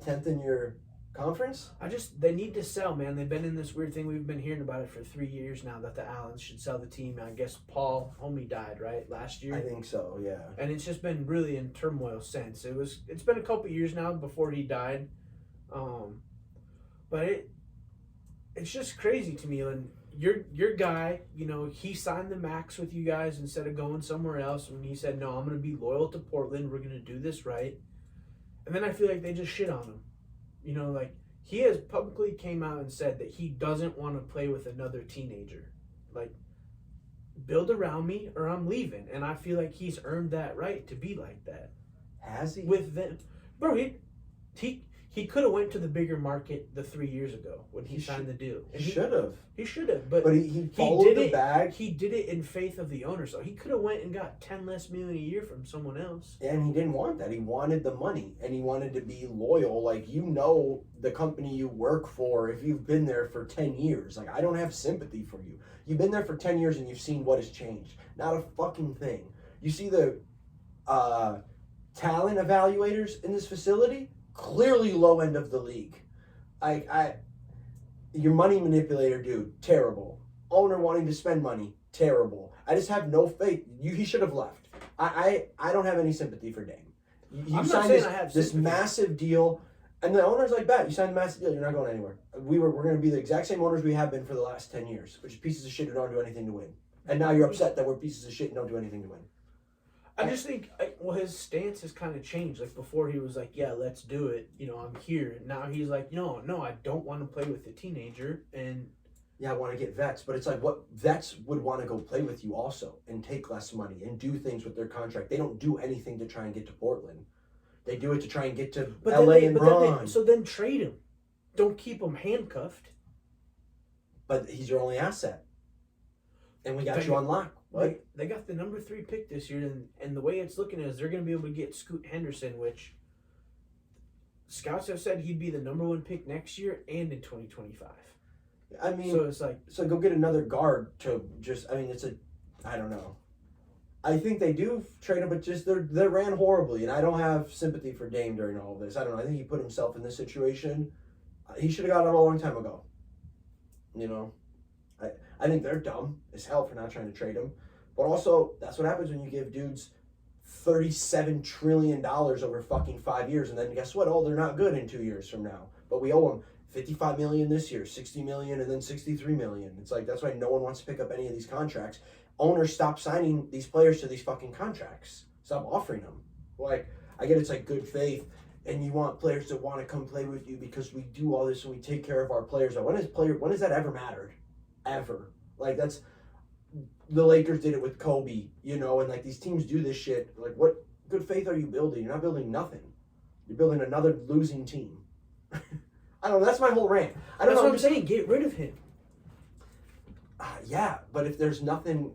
10th in your conference? They need to sell, man. They've been in this weird thing. We've been hearing about it for 3 years now that the Allens should sell the team. I guess Paul Homie died, right, last year? I think so, yeah. And it's just been really in turmoil since. It's been a couple years now before he died. But it's just crazy to me. And your guy, he signed the max with you guys instead of going somewhere else. And he said, no, I'm going to be loyal to Portland. We're going to do this right. And then I feel like they just shit on him. He has publicly came out and said that he doesn't want to play with another teenager. Build around me or I'm leaving. And I feel like he's earned that right to be like that. Has he? With them. Bro, he could have went to the bigger market 3 years ago when he signed the deal. And he should have. He should have, but he followed the bag. He did it in faith of the owner, so he could have went and got $10 less million a year from someone else. And he didn't want that. He wanted the money, and he wanted to be loyal. The company you work for. If you've been there for 10 years, I don't have sympathy for you. You've been there for 10 years, and you've seen what has changed. Not a fucking thing. You see the talent evaluators in this facility. Clearly low end of the league. Your money manipulator dude, terrible. Owner wanting to spend money, terrible. I just have no faith. He should have left. I don't have any sympathy for Dame. I'm not saying I have this massive deal, and the owner's like that. You signed a massive deal, you're not going anywhere. We're going to be the exact same owners we have been for the last 10 years, which is pieces of shit who don't do anything to win. And now you're upset that we're pieces of shit and don't do anything to win. I just think, his stance has kind of changed. Before he was like, yeah, let's do it. I'm here. Now he's like, no, I don't want to play with a teenager. And yeah, I want to get vets. But it's what vets would want to go play with you also and take less money and do things with their contract. They don't do anything to try and get to Portland. They do it to try and get to LA and run. So then trade him. Don't keep him handcuffed. But he's your only asset. And we got you on lock. They got the number 3 pick this year, and the way it's looking is they're going to be able to get Scoot Henderson, which scouts have said he'd be the number 1 pick next year and in 2025. I mean, so it's so go get another guard to I don't know. I think they do trade him, but just they ran horribly, and I don't have sympathy for Dame during all of this. I don't know. I think he put himself in this situation. He should have got out a long time ago. I think they're dumb as hell for not trying to trade him. But also, that's what happens when you give dudes $37 trillion over fucking 5 years, and then guess what? Oh, they're not good in 2 years from now. But we owe them $55 million this year, $60 million, and then $63 million. It's that's why no one wants to pick up any of these contracts. Owners stop signing these players to these fucking contracts. Stop offering them. I get it's good faith, and you want players to want to come play with you because we do all this and we take care of our players. But when has that ever mattered? Ever. That's the Lakers did it with Kobe, and these teams do this shit. What good faith are you building? You're not building nothing. You're building another losing team. I don't know. That's my whole rant. That's what I'm saying. Get rid of him. Yeah, but if there's nothing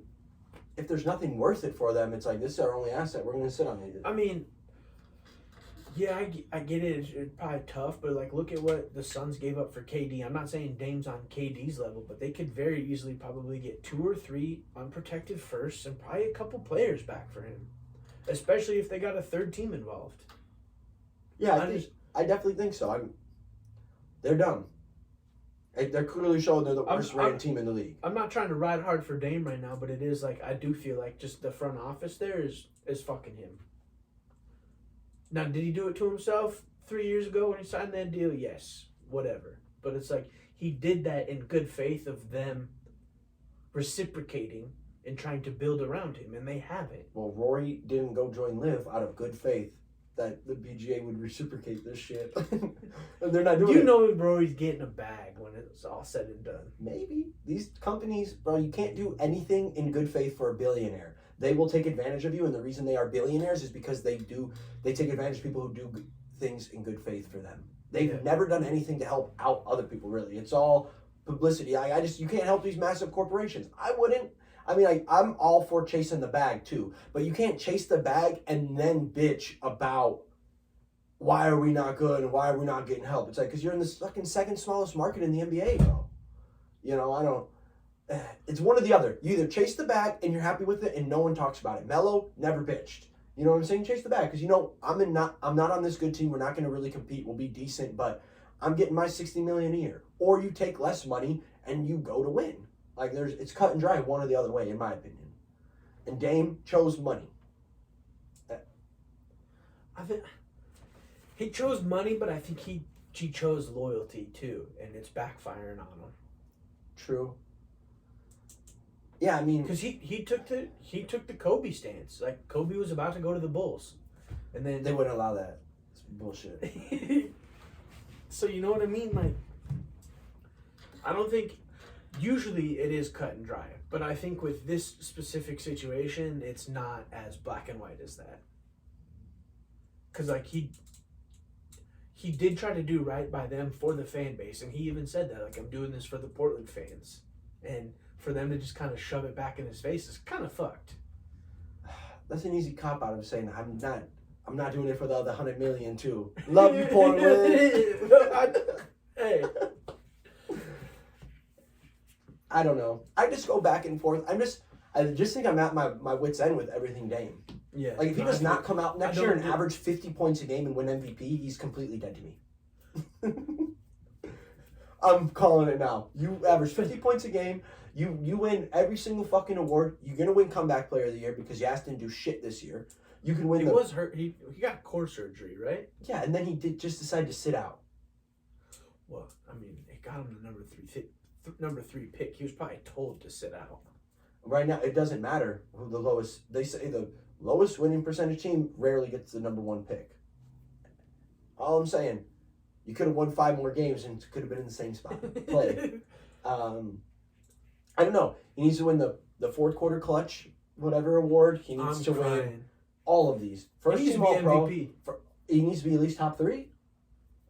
worth it for them, it's this is our only asset. We're going to sit on it. I mean, yeah, I get it. It's probably tough, but look at what the Suns gave up for KD. I'm not saying Dame's on KD's level, but they could very easily probably get 2 or 3 unprotected firsts and probably a couple players back for him, especially if they got a third team involved. Yeah, I definitely think so. They're dumb. They're clearly showing they're the worst ranked team in the league. I'm not trying to ride hard for Dame right now, but it is I do feel just the front office there is fucking him. Now, did he do it to himself 3 years ago when he signed that deal? Yes, whatever. But it's he did that in good faith of them reciprocating and trying to build around him, and they haven't. Well, Rory didn't go join Liv out of good faith that the PGA would reciprocate this shit. And they're not doing it. You know Rory's getting a bag when it's all said and done. Maybe. These companies, bro, you can't do anything in good faith for a billionaire. They will take advantage of you, and the reason they are billionaires is because they take advantage of people who do things in good faith for them. They've never done anything to help out other people, really. It's all publicity. You can't help these massive corporations. I wouldn't. I mean, I'm all for chasing the bag too, but you can't chase the bag and then bitch about why are we not good and why are we not getting help. It's like, because you're in the fucking second smallest market in the NBA, bro. You know, I don't. It's one or the other. You either chase the bag and you're happy with it and no one talks about it. Melo never bitched. You know what I'm saying? Chase the bag, because you know I'm not on this good team. We're not going to really compete. We'll be decent, but I'm getting my $60 million a year. Or you take less money and you go to win. Like it's cut and dry one or the other way, in my opinion. And Dame chose money. I think he chose money, but I think he chose loyalty too, and it's backfiring on him. True. Yeah, I mean, because he took the Kobe stance. Like Kobe was about to go to the Bulls, and then they wouldn't allow that. It's bullshit. So you know what I mean? Like, I don't think. Usually it is cut and dry, but I think with this specific situation, it's not as black and white as that. Because like he did try to do right by them for the fan base, and he even said that, like, I'm doing this for the Portland fans, and for them to just kind of shove it back in his face is kind of fucked. That's an easy cop out of saying I'm not doing it for the other 100 million too. Love you, Portland. Hey. I don't know. I just go back and forth. I just think I'm at my wit's end with everything Dame. Yeah. Like if he does not come out next year and average 50 points a game and win MVP, he's completely dead to me. I'm calling it now. You average 50 points a game. You win every single fucking award. You're gonna win comeback player of the year because Yas didn't do shit this year. You can win. He was hurt. He got core surgery, right? Yeah, and then he did just decide to sit out. Well, I mean, it got him the number 3 pick. He was probably told to sit out. Right now, it doesn't matter who the lowest. They say the lowest winning percentage team rarely gets the number 1 pick. All I'm saying, you could have won 5 more games and could have been in the same spot. Play. I don't know. He needs to win the fourth quarter clutch, whatever award. He needs to win all of these. First team All Pro. He needs to be at least top 3.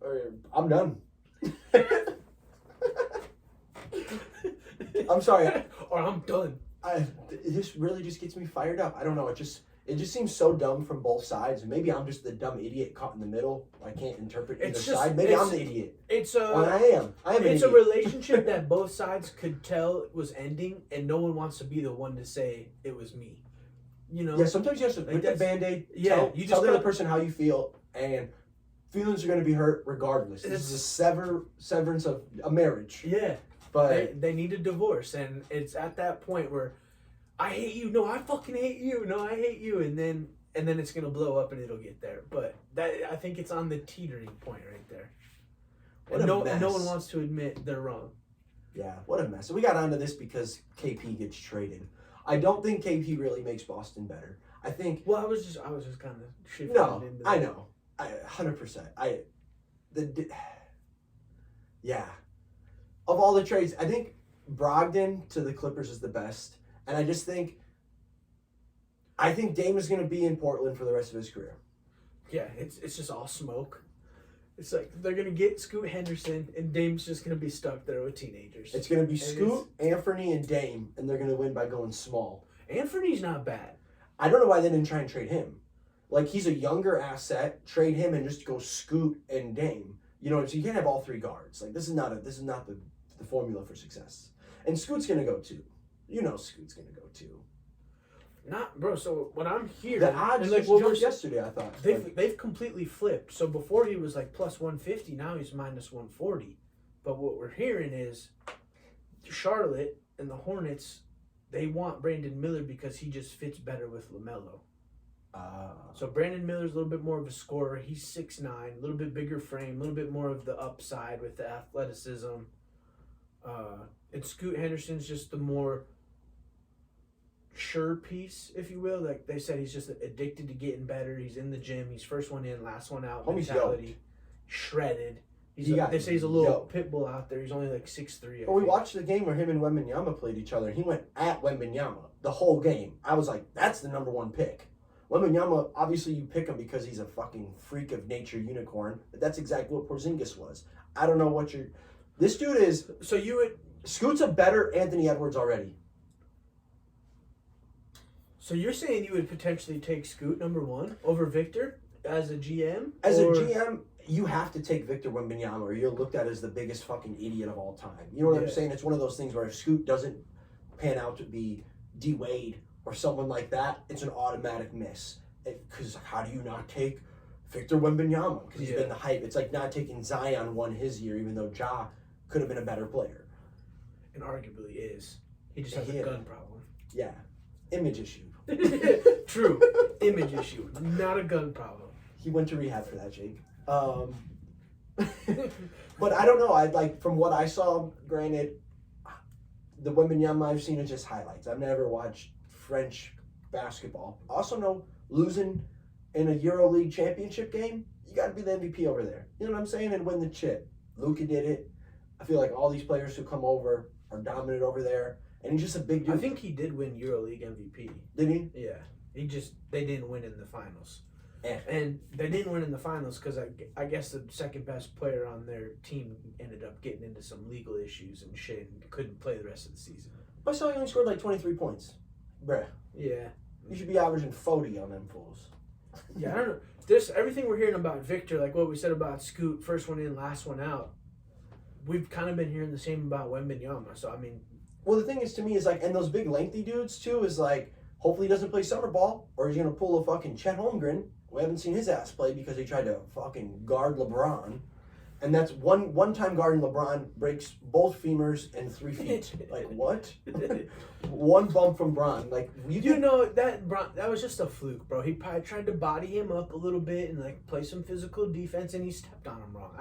Or I'm done. I'm sorry. Or I'm done. This really just gets me fired up. I don't know. It just seems so dumb from both sides. Maybe I'm just the dumb idiot caught in the middle. I can't interpret either side. Maybe I'm the idiot. I am. It's a relationship that both sides could tell was ending, and no one wants to be the one to say it was me. You know? Yeah. Sometimes you have to put the Band-Aid. Yeah. Tell the other person how you feel, and feelings are going to be hurt regardless. This is a severance of a marriage. Yeah. But they need a divorce, and it's at that point where I hate you. No, I fucking hate you. No, I hate you, and then it's gonna blow up, and it'll get there. But I think it's on the teetering point right there. And no one wants to admit they're wrong. Yeah, what a mess. So we got onto this because KP gets traded. I don't think KP really makes Boston better. I think. Well, I was just kind of shifting. No, into I know. 100%. Yeah. Of all the trades, I think Brogdon to the Clippers is the best. And I think Dame is going to be in Portland for the rest of his career. Yeah, it's just all smoke. It's like they're going to get Scoot Henderson, and Dame's just going to be stuck there with teenagers. It's going to be Scoot, Anthony, and Dame, and they're going to win by going small. Anthony's not bad. I don't know why they didn't try and trade him. Like, he's a younger asset. Trade him and just go Scoot and Dame. You know, so you can't have all 3 guards. Like, this is not the formula for success. And Scoot's going to go too. You know Scoot's going to go too. Not, bro, so what I'm hearing... The odds like, jumped yesterday, I thought. They've completely flipped. So before he was like plus 150, now he's minus 140. But what we're hearing is Charlotte and the Hornets, they want Brandon Miller because he just fits better with LaMelo. So Brandon Miller's a little bit more of a scorer. He's 6'9", a little bit bigger frame, a little bit more of the upside with the athleticism. And Scoot Henderson's just the more sure piece, if you will. Like they said, he's just addicted to getting better. He's in the gym. He's first one in, last one out. Homie's mentality. Shredded. They say he's a little pit bull out there. He's only like 6'3". Well, we watched the game where him and Wembanyama played each other, and he went at Wembanyama the whole game. I was like, that's the number one pick. Wembanyama, obviously you pick him because he's a fucking freak of nature unicorn, but that's exactly what Porzingis was. I don't know what you're... This dude is... So you would... Scoot's a better Anthony Edwards already. So you're saying you would potentially take Scoot number one over Victor as a GM? As a GM, you have to take Victor Wembanyama or you're looked at as the biggest fucking idiot of all time. You know what I'm saying? It's one of those things where if Scoot doesn't pan out to be D. Wade or someone like that, it's an automatic miss. Because how do you not take Victor Wembanyama? Because he's been the hype. It's like not taking Zion won his year, even though Ja could have been a better player. And arguably is. He just has a gun problem. Yeah. Image issue. True. Image issue. Not a gun problem. He went to rehab for that, Jake. But I don't know. I like from what I saw, granted, the Wembanyama I've seen is just highlights. I've never watched French basketball. I also know losing in a EuroLeague championship game, you got to be the MVP over there. You know what I'm saying? And win the chip. Luka did it. I feel like all these players who come over are dominant over there. And he's just a big dude. I think he did win EuroLeague MVP. Did he? Yeah. They didn't win in the finals. And they didn't win in the finals because I guess the second best player on their team ended up getting into some legal issues and shit and couldn't play the rest of the season. I saw he only scored like 23 points. Bruh. Yeah. You should be averaging 40 on them fools. Yeah, I don't know. Everything we're hearing about Victor, like what we said about Scoot, first one in, last one out, we've kind of been hearing the same about Wembanyama. So, I mean... Well, the thing is, to me, is like, and those big lengthy dudes, too, is like, hopefully he doesn't play summer ball, or he's going to pull a fucking Chet Holmgren. We haven't seen his ass play because he tried to fucking guard LeBron. And that's one time guarding LeBron breaks both femurs and 3 feet. Like, what? One bump from Bron. Like, you know, that was just a fluke, bro. He probably tried to body him up a little bit and, like, play some physical defense, and he stepped on him wrong.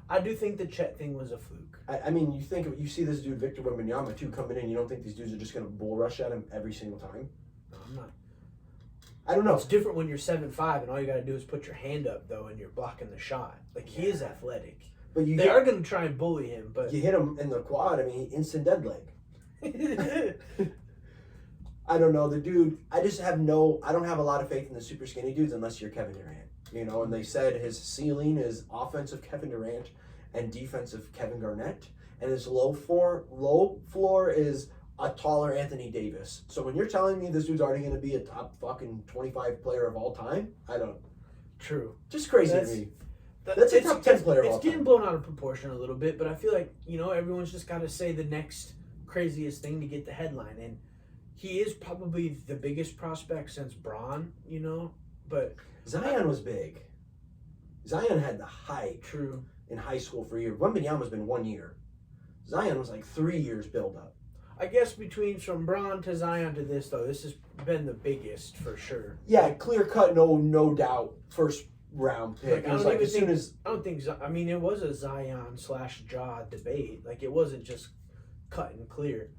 I do think the Chet thing was a fluke. I mean, you see this dude, Victor Wembanyama, too, coming in. You don't think these dudes are just going to bull rush at him every single time? No, I'm not. I don't know. It's different when you're 7'5", and all you got to do is put your hand up, though, and you're blocking the shot. Like, he is athletic. But they are going to try and bully him, but... You hit him in the quad, I mean, instant dead leg. I don't know. The dude, I don't have a lot of faith in the super skinny dudes unless you're Kevin Durant. You know, and they said his ceiling is offensive Kevin Durant and defensive Kevin Garnett. And his low floor is a taller Anthony Davis. So when you're telling me this dude's already going to be a top fucking 25 player of all time, I don't. True. Just crazy to me. That's a top 10 player of all time. It's getting blown out of proportion a little bit, but I feel like, you know, everyone's just got to say the next craziest thing to get the headline. And he is probably the biggest prospect since Bron, you know, but... Zion was big. Zion had the hype. True. In high school for a year. Wembanyama's been 1 year. Zion was like 3 years build up. I guess from Bron to Zion to this, though, this has been the biggest for sure. Yeah, clear cut, no doubt. First round pick. Like, I mean, it was a Zion/Ja debate. Like, it wasn't just cut and clear.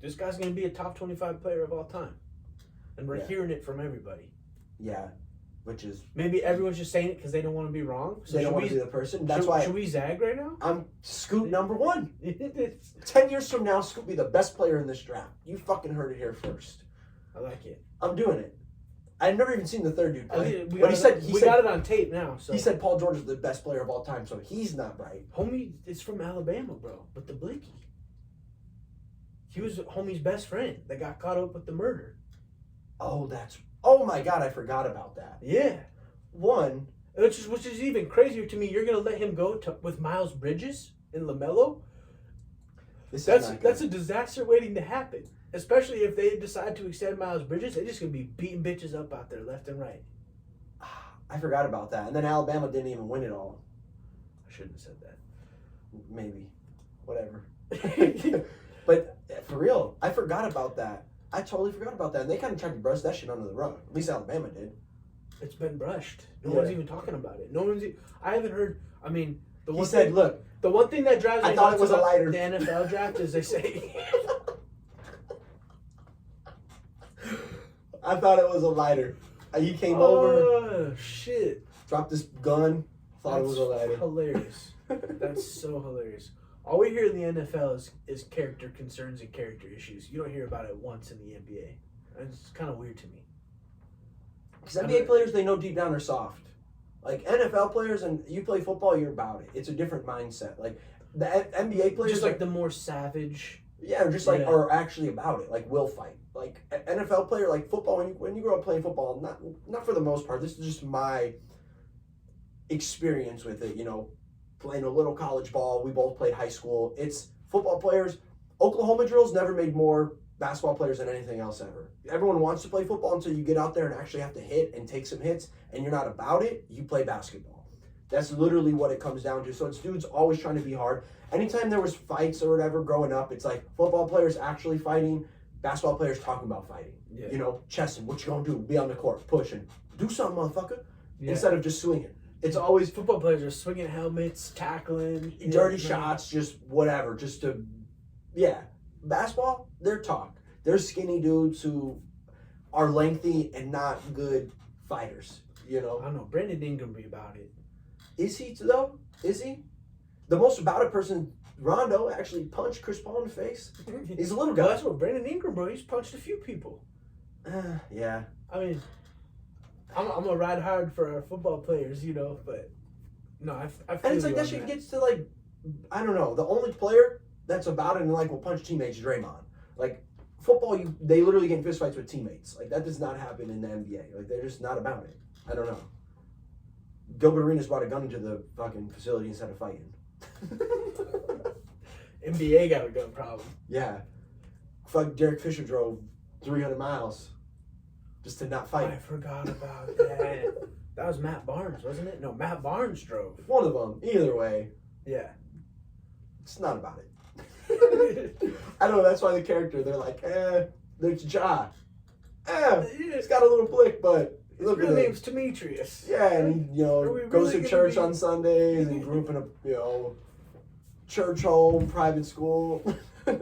This guy's going to be a top 25 player of all time. And we're hearing it from everybody. Yeah, which is... Maybe everyone's just saying it because they don't want to be wrong. So they don't want to be the person. Should we zag right now? I'm Scoot number 1. 10 years from now, Scoot will be the best player in this draft. You fucking heard it here first. I like it. I'm doing it. I've never even seen the third dude play. We got it on tape now. So. He said Paul George is the best player of all time, so he's not right. Homie is from Alabama, bro, with the blicky. He was homie's best friend that got caught up with the murder. Oh my God, I forgot about that. Yeah. Which is even crazier to me. You're gonna let him go with Miles Bridges and LaMelo? That's a disaster waiting to happen. Especially if they decide to extend Miles Bridges, they're just gonna be beating bitches up out there left and right. I forgot about that. And then Alabama didn't even win it all. I shouldn't have said that. Maybe. Whatever. But for real, I forgot about that. I totally forgot about that. And they kind of tried to brush that shit under the rug. At least Alabama did. It's been brushed. No one's even talking about it. I haven't heard. I mean, He said, "Look, the one thing that drives me I thought it nuts was a about lighter." the NFL draft is they say, I thought it was a lighter. He came over, "Oh shit!" dropped this gun, thought it was a lighter. Hilarious. That's so hilarious. All we hear in the NFL is character concerns and character issues. You don't hear about it once in the NBA. And it's kind of weird to me. Because NBA players, they know deep down are soft. Like NFL players, and you play football, you're about it. It's a different mindset. Like the NBA players, just like the more savage. Yeah, just like are actually about it. Like will fight. Like NFL player, like football. When you grow up playing football, not for the most part. This is just my experience with it. You know, playing a little college ball. We both played high school. It's football players. Oklahoma drills never made more basketball players than anything else ever. Everyone wants to play football until you get out there and actually have to hit and take some hits, and you're not about it, you play basketball. That's literally what it comes down to. So it's dudes always trying to be hard. Anytime there was fights or whatever growing up, it's like football players actually fighting, basketball players talking about fighting. Yeah. You know, chessing, what you gonna do? Be on the court, pushing. Do something, motherfucker. Yeah. Instead of just swinging. It's always... Football players are swinging helmets, tackling. Dirty shots, just whatever. Just to... Yeah. Basketball, they're talk. They're skinny dudes who are lengthy and not good fighters, you know? I don't know. Brandon Ingram be about it. Is he, though? Is he? The most about it person, Rondo, actually punched Chris Paul in the face. He's a little guy. Well, that's what Brandon Ingram, bro. He's punched a few people. Yeah. I mean, I'm going to ride hard for our football players, you know, but no, I feel and it's like that shit gets to, like, I don't know, the only player that's about it and, like, will punch teammates is Draymond. Like, football, they literally get in fistfights with teammates. Like, that does not happen in the NBA. Like, they're just not about it. I don't know. Gilbert Arenas brought a gun into the fucking facility instead of fighting. NBA got a gun problem. Yeah. Fuck, Derek Fisher drove 300 miles just to not fight. I forgot about that. That was Matt Barnes, wasn't it? No, Matt Barnes drove. One of them. Either way. Yeah. It's not about it. I don't know, that's why the character, they're like, there's Ja. He's got a little blick, but his real name's Demetrius. Yeah, and he, goes to church on Sundays and grew up in a, church home, private school. I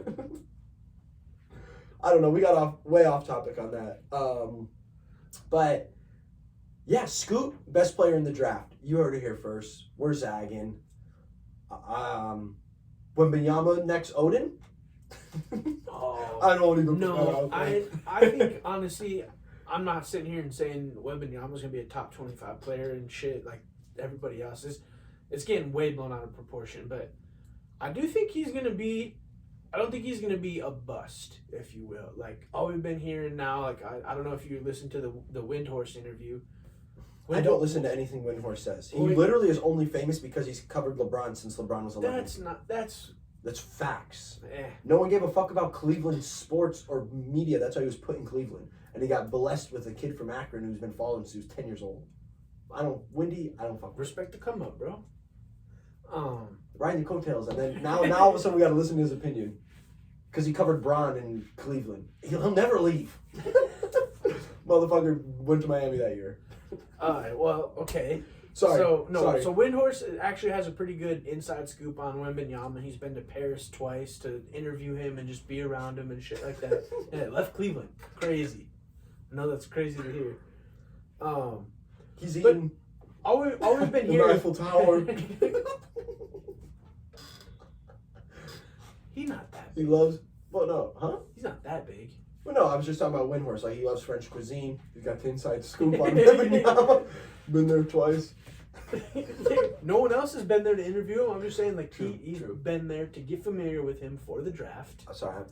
don't know, we got way off topic on that. But, yeah, Scoot, best player in the draft. You heard it here first. We're zagging. Wembanyama next Odin? I don't even know. I think, honestly, I'm not sitting here and saying Wembanyama's going to be a top 25 player and shit like everybody else is. It's getting way blown out of proportion, but I do think he's going to be, I don't think he's going to be a bust, if you will. Like, all we've been hearing now, like, I don't know if you listened to the Windhorse interview. I don't listen to anything Windhorse says. He literally is only famous because he's covered LeBron since LeBron was 11. That's facts. No one gave a fuck about Cleveland sports or media. That's why he was put in Cleveland. And he got blessed with a kid from Akron who's been following since he was 10 years old. Wendy, I don't fuck with. Respect the come up, bro. Riding the coattails. And then now all of a sudden we got to listen to his opinion. Because he covered Braun in Cleveland. He'll never leave. Motherfucker went to Miami that year. Well, okay. Sorry. So Windhorse actually has a pretty good inside scoop on Wembanyama. He's been to Paris twice to interview him and just be around him and shit like that. Yeah, left Cleveland. Crazy. I know that's crazy to hear. He's eating all we've been hearing. The Eiffel Tower. He's not that big. He loves. Well, no, huh? He's not that big. Well, no, I was just talking about Windhorse. Like, he loves French cuisine. He's got the inside scoop on Wembanyama. Been there twice. No one else has been there to interview him. I'm just saying, like, he's been there to get familiar with him for the draft. I'm sorry.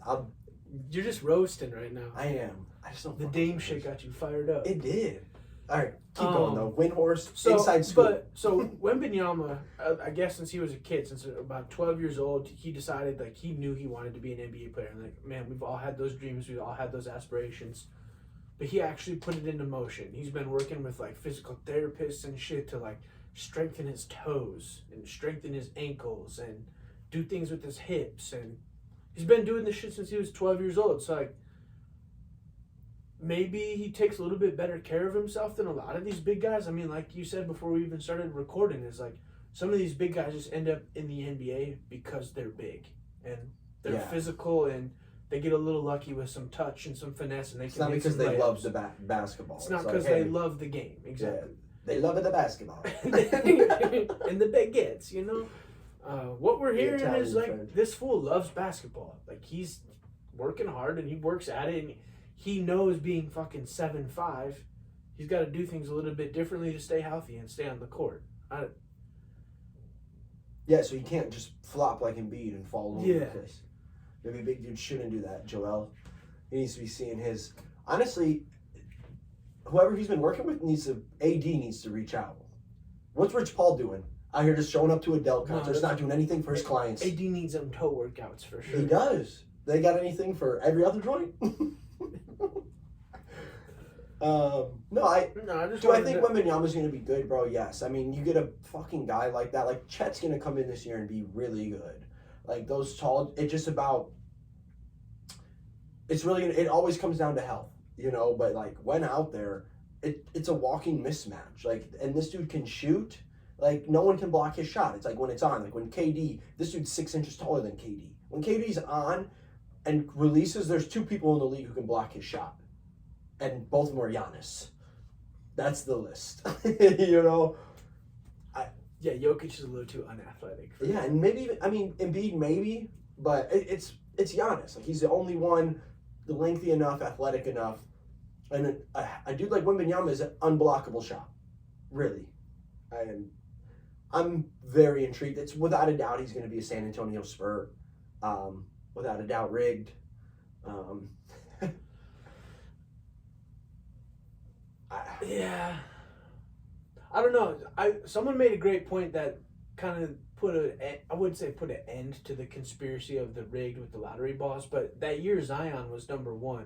You're just roasting right now. I am. I just don't. The Dame shit got you fired up. It did. All right, keep going though. Windhorse, inside scoop. So Wembanyama, I guess since he was a kid, since about 12 years old, he decided like he knew he wanted to be an NBA player. And like, man, we've all had those dreams, we've all had those aspirations, but he actually put it into motion. He's been working with like physical therapists and shit to like strengthen his toes and strengthen his ankles and do things with his hips, and he's been doing this shit since he was 12 years old. So like, maybe he takes a little bit better care of himself than a lot of these big guys. I mean, like you said before we even started recording, is like some of these big guys just end up in the NBA because they're big and they're physical and they get a little lucky with some touch and some finesse, and they It's can not hit because some they layups. love the basketball. It's not because they love the game. Exactly. They love the basketball. And the baguettes, you know. What we're hearing is like this fool loves basketball. Like he's working hard and he works at it, and he knows being fucking 7'5", he's got to do things a little bit differently to stay healthy and stay on the court. Yeah, so you can't just flop like Embiid and fall over the place. Maybe big dude shouldn't do that, Joel. He needs to be seeing his. Honestly, whoever he's been working with AD needs to reach out. What's Rich Paul doing? Out here just showing up to Adele concerts, not doing anything for his clients. AD needs them toe workouts for sure. He does. They got anything for every other joint? I think Wembanyama's going to be good, bro? Yes. I mean, you get a fucking guy like that. Like, Chet's going to come in this year and be really good. Like, those tall, it's just about, it always comes down to health, you know? But, like, when out there, it's a walking mismatch. Like, and this dude can shoot. Like, no one can block his shot. It's like when it's on. Like, when this dude's 6 inches taller than KD. When KD's on and releases, there's 2 people in the league who can block his shot. And both of them are Giannis. That's the list. You know? Yeah, Jokic is a little too unathletic. Yeah, and maybe, Embiid maybe, but it's Giannis. Like, he's the only one lengthy enough, athletic enough. And a dude like Wembanyama is an unblockable shot. Really. And I'm very intrigued. It's without a doubt he's going to be a San Antonio Spur. Without a doubt rigged. Yeah. I don't know. Someone made a great point that kind of I wouldn't say put an end to the conspiracy of the rigged with the lottery balls, but that year Zion was number 1.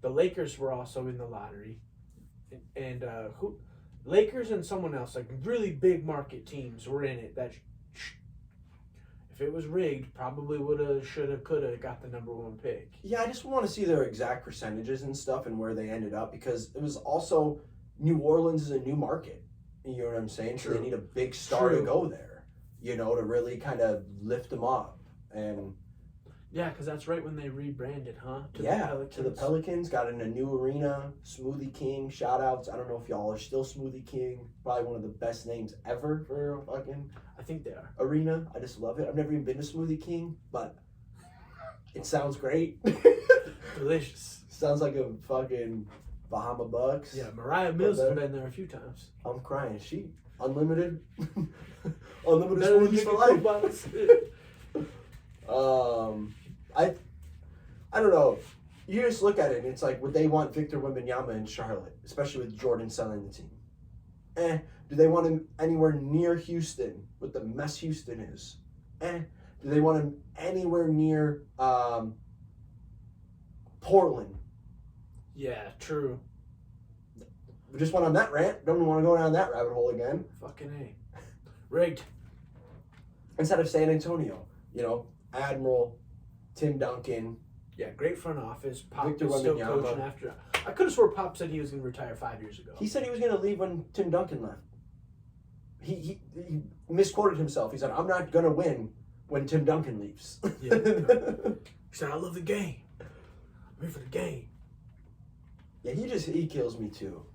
The Lakers were also in the lottery. And Lakers and someone else, like really big market teams, were in it. That if it was rigged, probably woulda, shoulda, coulda got the number 1 pick. Yeah, I just want to see their exact percentages and stuff and where they ended up, because it was also New Orleans is a new market. You know what I'm saying? True. So they need a big star to go there, you know, to really kind of lift them up. And yeah, because that's right when they rebranded, huh? To the Pelicans, got in a new arena. Smoothie King, shout outs. I don't know if y'all are still Smoothie King. Probably one of the best names ever for a fucking I think they are. Arena. I just love it. I've never even been to Smoothie King, but it sounds great. Delicious. Sounds like a fucking Bahama Bucks. Yeah, Mariah Mills has been there a few times. I'm crying. She unlimited smoothies for life. I don't know. You just look at it and it's like, would they want Victor Wembanyama in Charlotte, especially with Jordan selling the team? Do they want him anywhere near Houston with the mess Houston is? Do they want him anywhere near Portland? Yeah, true. We just went on that rant. Don't want to go down that rabbit hole again. Fucking A. Rigged. Instead of San Antonio, you know, Admiral, Tim Duncan. Yeah, great front office. Pop Victor is still Wembanyama. coaching after. I could have swore Pop said he was going to retire 5 years ago. He said he was going to leave when Tim Duncan left. He misquoted himself. He said, I'm not going to win when Tim Duncan leaves. Yeah. He said, I love the game. I'm here for the game. Yeah, he kills me too.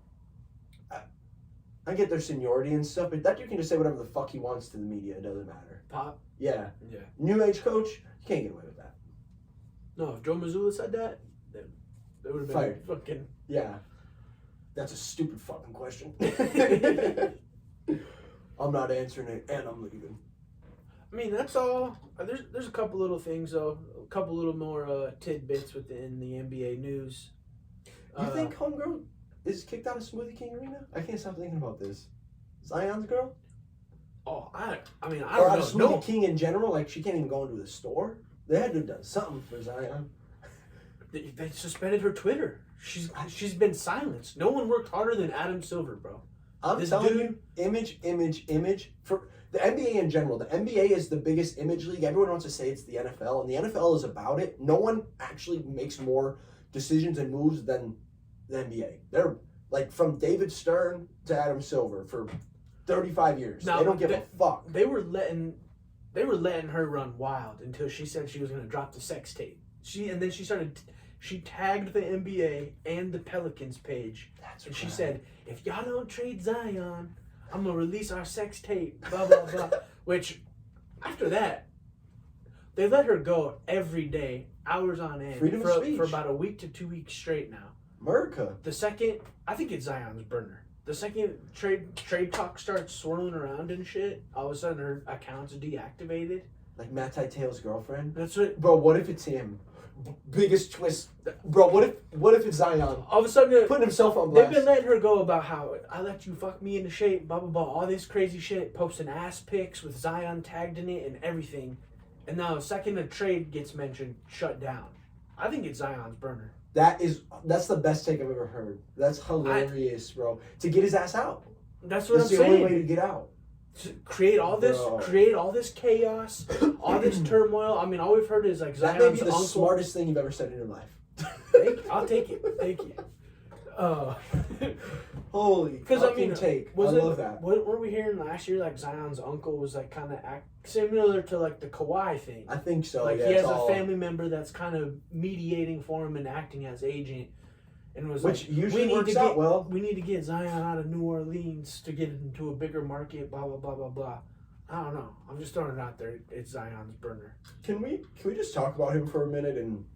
I get their seniority and stuff, but that dude can just say whatever the fuck he wants to the media. It doesn't matter. Pop? Yeah. Yeah. New age coach, you can't get away with that. No, if Joe Mazzulla said that, then they would have been fired. Fucking. Yeah. That's a stupid fucking question. I'm not answering it, and I'm leaving. I mean, that's all. There's a couple little things, though. A couple little more tidbits within the NBA news. You think Homegirl is kicked out of Smoothie King Arena? I can't stop thinking about this. Zion's girl? Oh, I don't or know. out of Smoothie King in general? Like, she can't even go into the store? They had to have done something for Zion. They suspended her Twitter. She's been silenced. No one worked harder than Adam Silver, bro. I'm telling you, image. For the NBA in general, the NBA is the biggest image league. Everyone wants to say it's the NFL, and the NFL is about it. No one actually makes more decisions and moves than the NBA. They're like from David Stern to Adam Silver for 35 years. No, they don't give a fuck. They were letting her run wild until she said she was going to drop the sex tape. She tagged the NBA and the Pelicans page. That's and right. She said, if y'all don't trade Zion, I'm going to release our sex tape, blah, blah, blah. Which, after that, they let her go every day, hours on end. Freedom of speech. For about a week to 2 weeks straight now. America. The second, I think it's Zion's burner. The second trade talk starts swirling around and shit, all of a sudden her account's deactivated. Like Matt Tateo's girlfriend. That's what. Bro, what if it's him? Biggest twist. Bro, what if it's Zion? All of a sudden, putting himself on blast. They've been letting her go about how I let you fuck me into shape, blah blah blah, all this crazy shit, posting ass pics with Zion tagged in it and everything. And now the second a trade gets mentioned, shut down. I think it's Zion's burner. That's the best take I've ever heard. That's hilarious, bro. To get his ass out. That's what I'm saying. That's the only way to get out. To create all this chaos, all this turmoil. I mean, all we've heard is like Zion's that may be the uncle. Smartest thing you've ever said in your life. I'll take it. Thank you. Holy fucking take. I love that. What were we hearing last year? Like Zion's uncle was like kind of similar to like the Kawhi thing. I think so. Like yeah, he has a family member that's kind of mediating for him and acting as agent. And was which like, usually works out well. We need to get Zion out of New Orleans to get into a bigger market, blah, blah, blah, blah, blah. I don't know. I'm just throwing it out there. It's Zion's burner. Can we just talk about him for a minute? And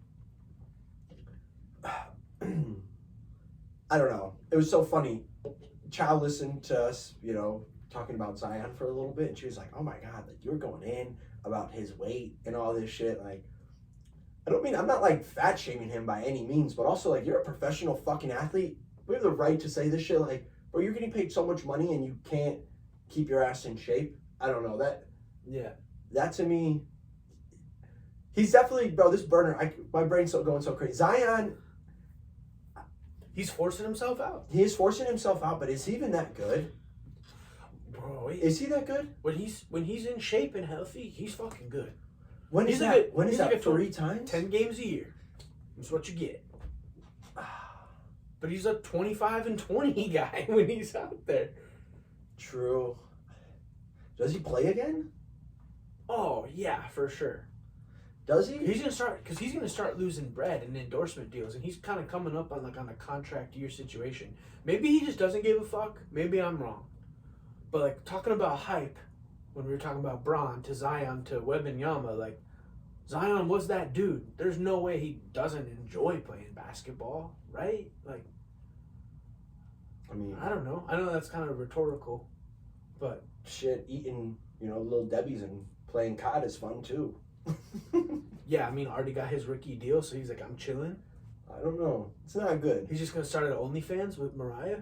I don't know. It was so funny. Child listened to us, talking about Zion for a little bit, and she was like, oh my God, like you're going in about his weight and all this shit. Like, I'm not like fat shaming him by any means, but also like you're a professional fucking athlete. We have the right to say this shit. Like, bro, you're getting paid so much money and you can't keep your ass in shape. I don't know that. Yeah. That to me, he's definitely, bro. This burner, my brain's going so crazy. Zion, he's forcing himself out. He is forcing himself out, but is he even that good? Bro, is he that good? When he's in shape and healthy, he's fucking good. When is that? When is that? 3 times? 10 games a year. That's what you get. But he's a 25-20 guy when he's out there. True. Does he play again? Oh yeah, for sure. Does he? He's gonna start losing bread and endorsement deals, and he's kind of coming up on a contract year situation. Maybe he just doesn't give a fuck. Maybe I'm wrong. But like talking about hype, when we were talking about Braun to Zion to Wembanyama, like Zion was that dude. There's no way he doesn't enjoy playing basketball, right? Like, I mean, I don't know. I know that's kind of rhetorical, but shit, eating Little Debbie's and playing COD is fun too. Yeah, I mean, already got his rookie deal, so he's like, I'm chilling. I don't know. It's not good. He's just gonna start at OnlyFans with Mariah.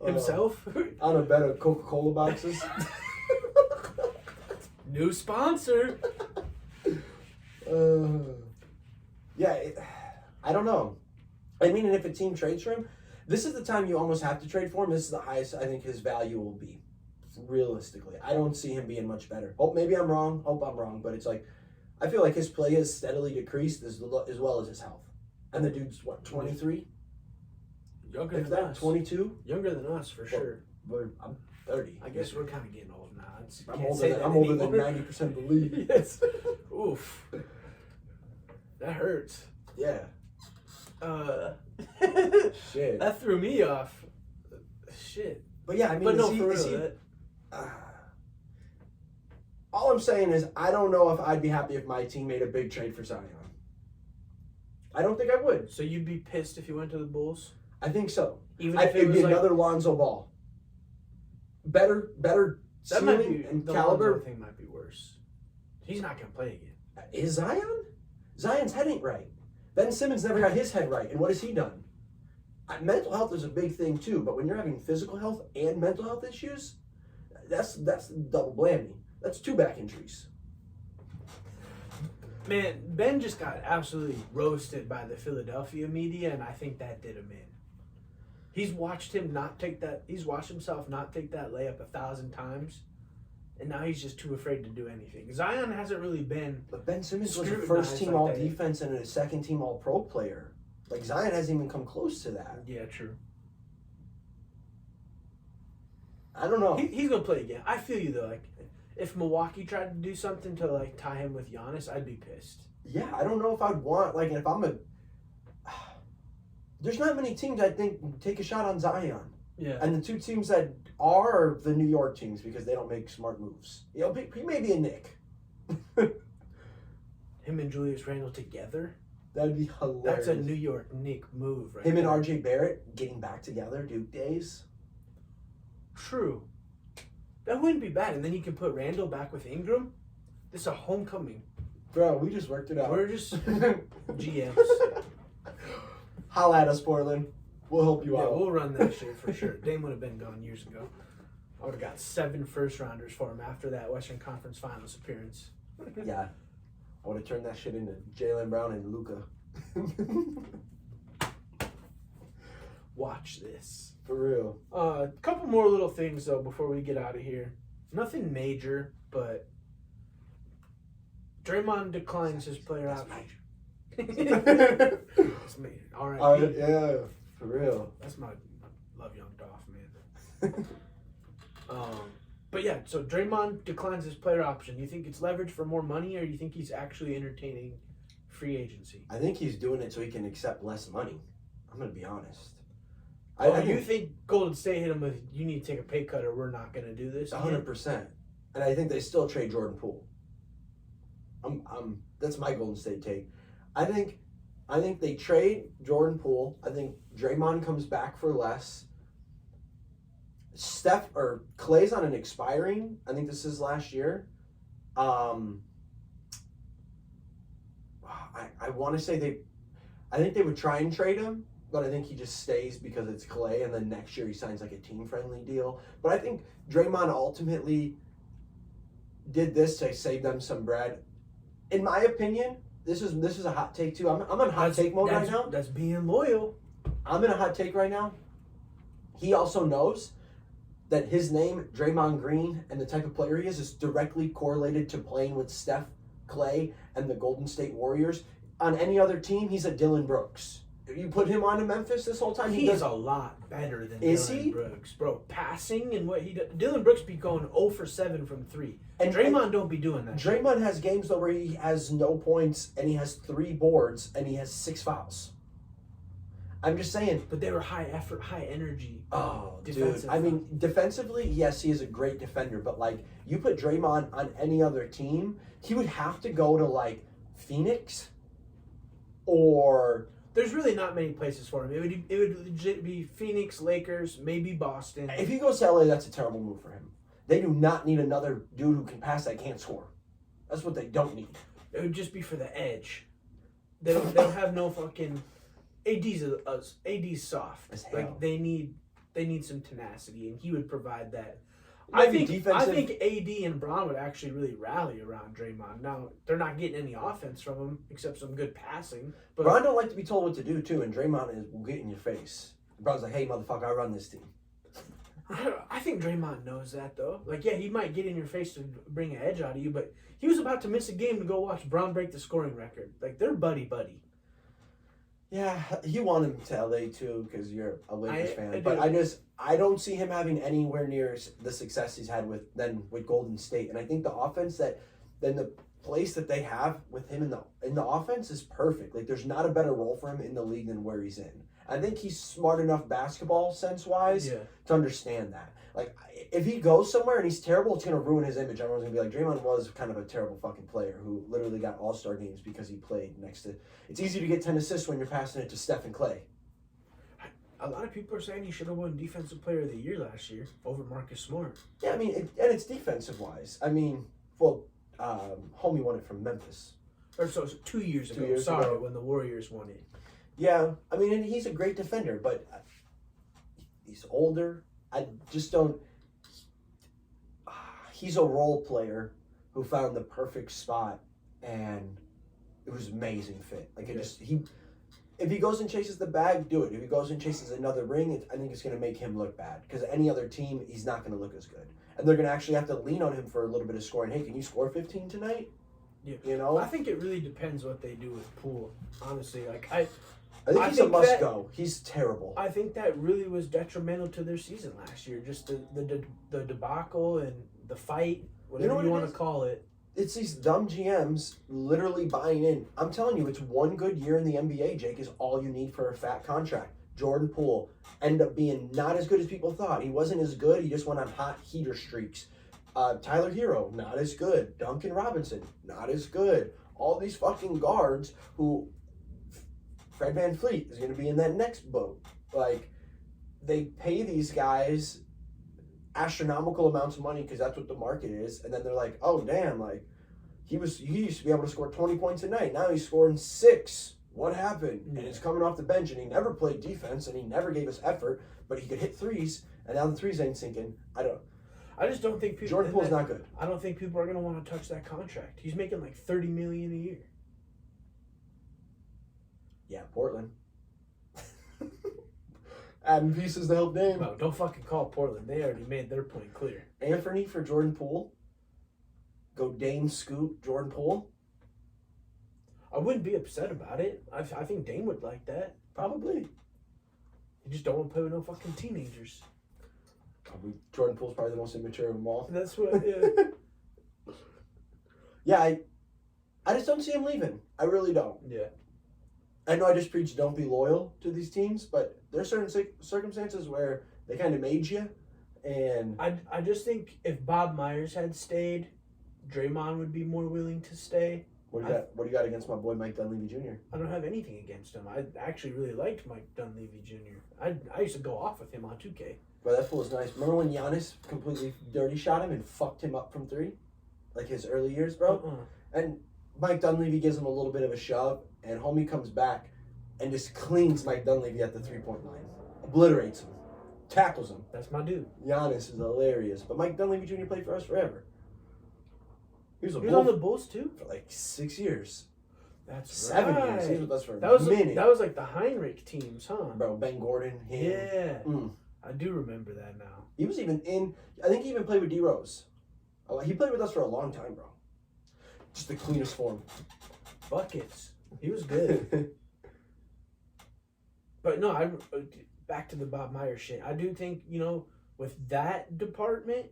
Himself. On a bed of Coca-Cola boxes. New sponsor. Yeah, I don't know. I mean, and if a team trades for him, this is the time you almost have to trade for him. This is the highest I think his value will be. Realistically, I don't see him being much better. Maybe I'm wrong. Hope I'm wrong, but it's like I feel like his play has steadily decreased as well as his health. And the dude's what, 23? Younger than us. 22? Younger than us for sure. But I'm 30. I guess we're kind of getting old now. I'm older than 90% of the league. Yes. Oof. That hurts. Yeah. Shit. That threw me off. Shit. But yeah, I mean, but no, for real. All I'm saying is, I don't know if I'd be happy if my team made a big trade for Zion. I don't think I would. So you'd be pissed if you went to the Bulls? I think so. Even if it'd be another Lonzo Ball. Better ceiling and the caliber. Lonzo thing might be worse. He's not gonna play again. Is Zion? Zion's head ain't right. Ben Simmons never got his head right, and what has he done? Mental health is a big thing too, but when you're having physical health and mental health issues, that's double blammy. That's 2 back injuries. Man, Ben just got absolutely roasted by the Philadelphia media, and I think that did him in. He's watched himself not take that layup 1,000 times, and now he's just too afraid to do anything. Zion hasn't really been. But Ben Simmons was a first-team All-Defense and a second-team All-Pro player. Like, Zion hasn't even come close to that. Yeah, true. I don't know. He's gonna play again. I feel you though. Like, if Milwaukee tried to do something to like tie him with Giannis, I'd be pissed. Yeah, I don't know if I'd want like if I'm a. There's not many teams I think take a shot on Zion. Yeah. And the two teams that are the New York teams because they don't make smart moves. You know, he may be a Knick. Him and Julius Randle together. That'd be hilarious. That's a New York Knick move, right? Him and there. R.J. Barrett getting back together, Duke days. True. That wouldn't be bad. And then you can put Randall back with Ingram. This is a homecoming. Bro, we just worked it out. We're just GMs. Holla at us, Portland. We'll help you Yeah, out. we'll run that shit for sure. Dame would have been gone years ago. I would have got 7 first-rounders for him after that Western Conference Finals appearance. Yeah. I would have turned that shit into Jaylen Brown and Luka. Watch this. For real. A couple more little things, though, before we get out of here. Nothing major, but Draymond declines his player option. That's me. All right. Yeah, for real. That's my love young Dolph, man. But yeah, so Draymond declines his player option. You think it's leverage for more money, or you think he's actually entertaining free agency? I think he's doing it so he can accept less money. I'm going to be honest. You think Golden State hit him with, you need to take a pay cut or we're not going to do this? 100%. And I think they still trade Jordan Poole. That's my Golden State take. I think they trade Jordan Poole. I think Draymond comes back for less. Steph or Clay's on an expiring. I think this is last year. I want to say I think they would try and trade him, but I think he just stays because it's Clay, and then next year he signs like a team-friendly deal. But I think Draymond ultimately did this to save them some bread. In my opinion, this is a hot take too. I'm in hot take mode right now. That's being loyal. I'm in a hot take right now. He also knows that his name, Draymond Green, and the type of player he is directly correlated to playing with Steph, Clay, and the Golden State Warriors. On any other team, he's a Dylan Brooks. If you put him on to Memphis this whole time, He's a lot better than Is Dylan he? Brooks. Bro, passing and what he does. Dylan Brooks be going 0 for 7 from 3. And Draymond don't be doing that. Draymond has games though where he has no points and he has 3 boards and he has 6 fouls. I'm just saying. But they were high effort, high energy. Oh, defensive. dude. I mean, defensively, yes, he is a great defender. But, like, you put Draymond on any other team, he would have to go to, like, Phoenix or... There's really not many places for him. It would legit be Phoenix, Lakers, maybe Boston. If he goes to LA, that's a terrible move for him. They do not need another dude who can pass that can't score. That's what they don't need. It would just be for the edge. They don't have no fucking... AD's soft. As hell. Like they need some tenacity, and he would provide that. Maybe I think AD and Braun would actually really rally around Draymond. Now they're not getting any offense from him except some good passing. But Braun don't like to be told what to do too, and Draymond will get in your face. Braun's like, "Hey, motherfucker, I run this team." I think Draymond knows that though. Like, yeah, he might get in your face to bring an edge out of you, but he was about to miss a game to go watch Braun break the scoring record. Like they're buddy. Yeah, you want him to LA too because you're a Lakers fan. I But do. I don't see him having anywhere near the success he's had with Golden State. And I think the offense the place that they have with him in the offense is perfect. Like there's not a better role for him in the league than where he's in. I think he's smart enough basketball sense wise to understand that. Like if he goes somewhere and he's terrible, it's gonna ruin his image. Everyone's gonna be like, Draymond was kind of a terrible fucking player who literally got all-star games because he played next to. It's easy to get 10 assists when you're passing it to Steph and Clay. A lot of people are saying he should have won Defensive Player of the Year last year over Marcus Smart. Yeah, I mean, and it's defensive wise. I mean, well, homie won it from Memphis. Or so 2 years ago. 2 years Sorry, ago. when the Warriors won it. Yeah, I mean, and he's a great defender, but he's older. I just don't. He's a role player who found the perfect spot, and it was an amazing fit. Like if he goes and chases the bag, do it. If he goes and chases another ring, I think it's going to make him look bad because any other team, he's not going to look as good, and they're going to actually have to lean on him for a little bit of scoring. Hey, can you score 15 tonight? Yeah. You know, I think it really depends what they do with Poole. Honestly, like I think I he's think a must that- go. He's terrible. I think that really was detrimental to their season last year. Just the debacle and the fight, whatever what you it want is? to call it. It's these dumb GMs literally buying in. I'm telling you, it's one good year in the NBA, Jake, is all you need for a fat contract. Jordan Poole ended up being not as good as people thought. He wasn't as good. He just went on hot heater streaks. Tyler Hero, not as good. Duncan Robinson, not as good. All these fucking guards who Fred VanVleet is going to be in that next boat. Like, they pay these guys astronomical amounts of money because that's what the market is, and then they're like, oh damn, like he used to be able to score 20 points a night. Now he's scoring 6. What happened? And he's coming off the bench, and he never played defense, and he never gave us effort, but he could hit threes, and now the threes ain't sinking. I just don't think people. Jordan Poole's not good. I don't think people are gonna want to touch that contract. He's making like $30 million a year. Yeah, Portland. Adding pieces to help Dame. No, don't fucking call Portland. They already made their point clear. Anthony for Jordan Poole. Go Dame, Scoot, Jordan Poole. I wouldn't be upset about it. I think Dame would like that. Probably. You just don't want to play with no fucking teenagers. Jordan Poole's probably the most immature of them all. That's what. Yeah. Yeah, I just don't see him leaving. I really don't. Yeah. I know I just preach don't be loyal to these teams, but there's certain circumstances where they kind of made you, and I just think if Bob Myers had stayed, Draymond would be more willing to stay. What do you got against my boy Mike Dunleavy Jr.? I don't have anything against him. I actually really liked Mike Dunleavy Jr. I used to go off with him on 2K. But that fool is nice. Remember when Giannis completely dirty shot him and fucked him up from 3? Like his early years, bro? And Mike Dunleavy gives him a little bit of a shove, and homie comes back and just cleans Mike Dunleavy at the 3-point line. Obliterates him. Tackles him. That's my dude. Giannis is hilarious. But Mike Dunleavy Jr. played for us forever. He was on the Bulls too? for like 6 years. That's 7 right. years. He was with us for That was a minute. that was like the Heinrich teams, huh? Bro, Ben Gordon, him. Yeah. Mm. I do remember that now. He was even in, I think he even played with D-Rose. He played with us for a long time, bro. Just the cleanest form. Buckets. He was good. But no, back to the Bob Myers shit. I do think, with that department,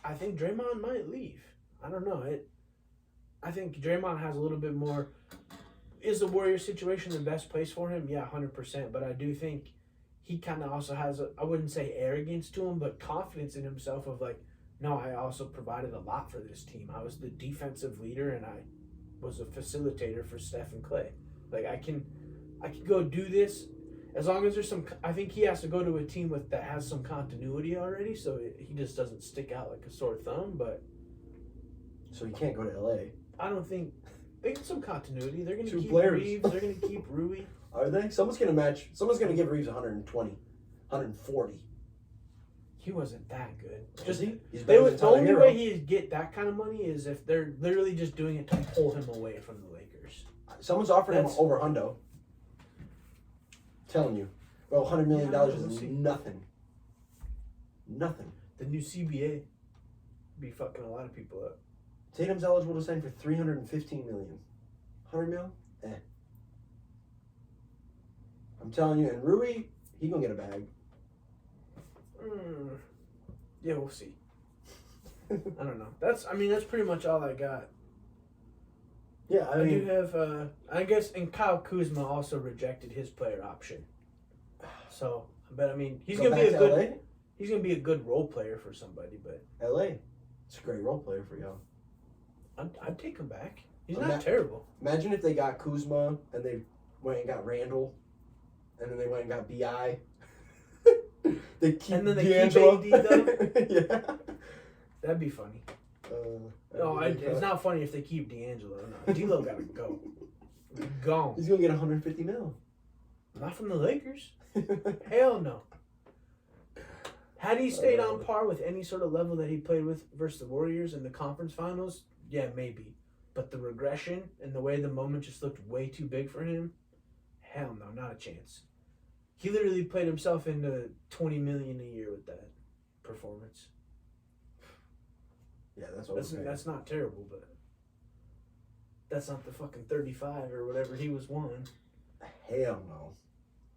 I think Draymond might leave. I don't know. I think Draymond has a little bit more. Is the Warriors situation the best place for him? Yeah, 100%. But I do think he kind of also has, I wouldn't say arrogance to him, but confidence in himself of like, no, I also provided a lot for this team. I was the defensive leader and I was a facilitator for Steph and Clay. Like I can go do this as long as there's some. I think he has to go to a team that has some continuity already, so he just doesn't stick out like a sore thumb. But so he can't go to LA. I don't think they get some continuity. They're going to keep players. Reeves. They're going to keep Rui. Are they? Someone's going to match. Someone's going to give Reeves 120, 140. He wasn't that good. Is he? He's The better than Tyler only Hero. way he'd get that kind of money is if they're literally just doing it to pull him away from the Lakers. Someone's offering him That's- over hundo. Telling you, bro, $100 million Yeah, is we'll see. nothing. Nothing. The new CBA be fucking a lot of people up. Tatum's eligible to sign for $315 million. 100 mil? I'm telling you, and Rui, he gonna get a bag. Yeah, we'll see. I don't know. That's pretty much all I got. Yeah, I do have, I guess, and Kyle Kuzma also rejected his player option. So, but he's go gonna be back a to good, he's gonna be a good role player for somebody. But LA. It's a great role player for y'all. I'd take him back. He's Ima- not terrible. Imagine if they got Kuzma and they went and got Randall, and then they went and got Bi. They keep And then they D'Angelo. keep AD though? Yeah. That'd be funny. No, that'd be it's not funny if they keep D'Angelo. No, D'Lo gotta go. Gone. He's gonna get 150 mil. Not from the Lakers. Hell no. Had he stayed on par with any sort of level that he played with versus the Warriors in the conference finals, yeah, maybe. But the regression and the way the moment just looked way too big for him, hell no, not a chance. He literally played himself into $20 million a year with that performance. Yeah, That's not terrible, but that's not the fucking 35 or whatever he was won. Hell no.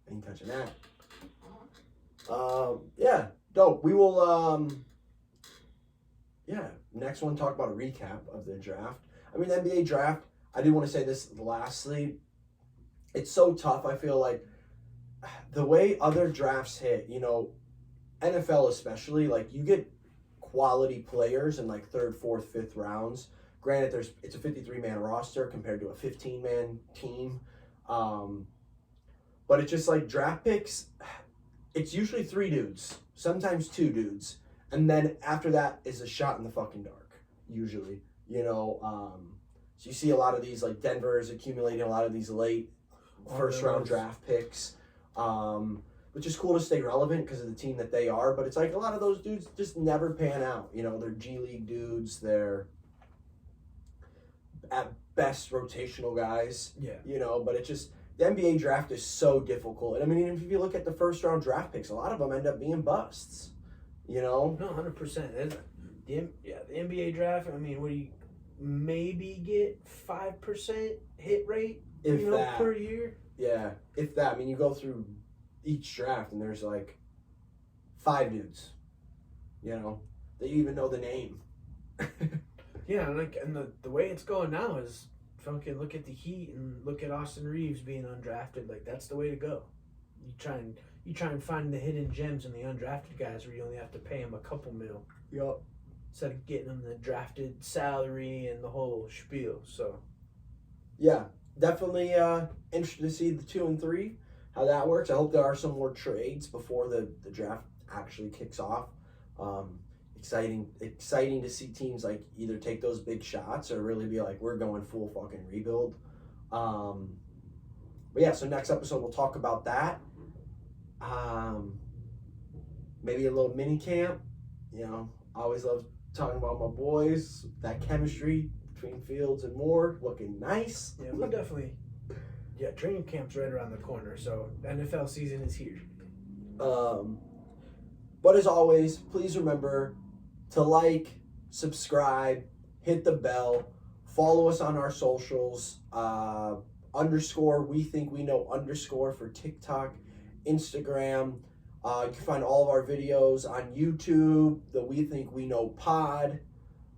Ain't touching that. Yeah, dope. We will, next one, talk about a recap of the draft. I mean, the NBA draft, I do want to say this lastly. It's so tough. I feel like the way other drafts hit, you know, NFL especially, like you get quality players in like third, fourth, fifth rounds. Granted, it's a 53-man roster compared to a 15-man team. But it's just like draft picks, it's usually 3 dudes, sometimes 2 dudes. And then after that is a shot in the fucking dark, usually. You know, so you see a lot of these, like Denver is accumulating a lot of these late first-round draft picks, which is cool to stay relevant because of the team that they are. But it's like a lot of those dudes just never pan out. You know, they're G League dudes. They're at best rotational guys. Yeah. You know, but it's just the NBA draft is so difficult. And I mean, if you look at the first-round draft picks, a lot of them end up being busts. You know? No, 100%. The NBA draft, I mean, what do you maybe get 5% hit rate per year? Yeah, if that. I mean, you go through each draft and there's like 5 dudes, you know, that you even know the name. Yeah, and the way it's going now is fucking look at the Heat and look at Austin Reeves being undrafted. Like, that's the way to go. You try and find the hidden gems in the undrafted guys where you only have to pay them a couple mil. Yup. Instead of getting them the drafted salary and the whole spiel. So, yeah, definitely interested to see the 2 and 3, how that works. I hope there are some more trades before the draft actually kicks off. Exciting to see teams like either take those big shots or really be like, we're going full fucking rebuild. But yeah, so next episode we'll talk about that. Maybe a little mini camp. You know, I always love talking about my boys. That chemistry between Fields and Moore looking nice. Yeah, we definitely. Yeah, training camp's right around the corner, so NFL season is here. But as always, please remember to like, subscribe, hit the bell, follow us on our socials. _ we think we know _ for TikTok, Instagram. You can find all of our videos on YouTube, the We Think We Know pod.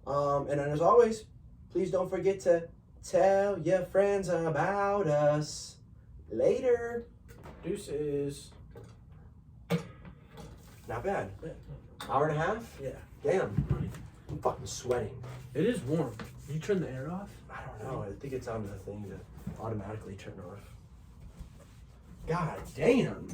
And then as always, please don't forget to tell your friends about us. Later. Deuces. Not bad. Hour and a half? Yeah. Damn. I'm fucking sweating. It is warm. You turn the air off? I don't know. I think it's on the thing to automatically turn off. God damn.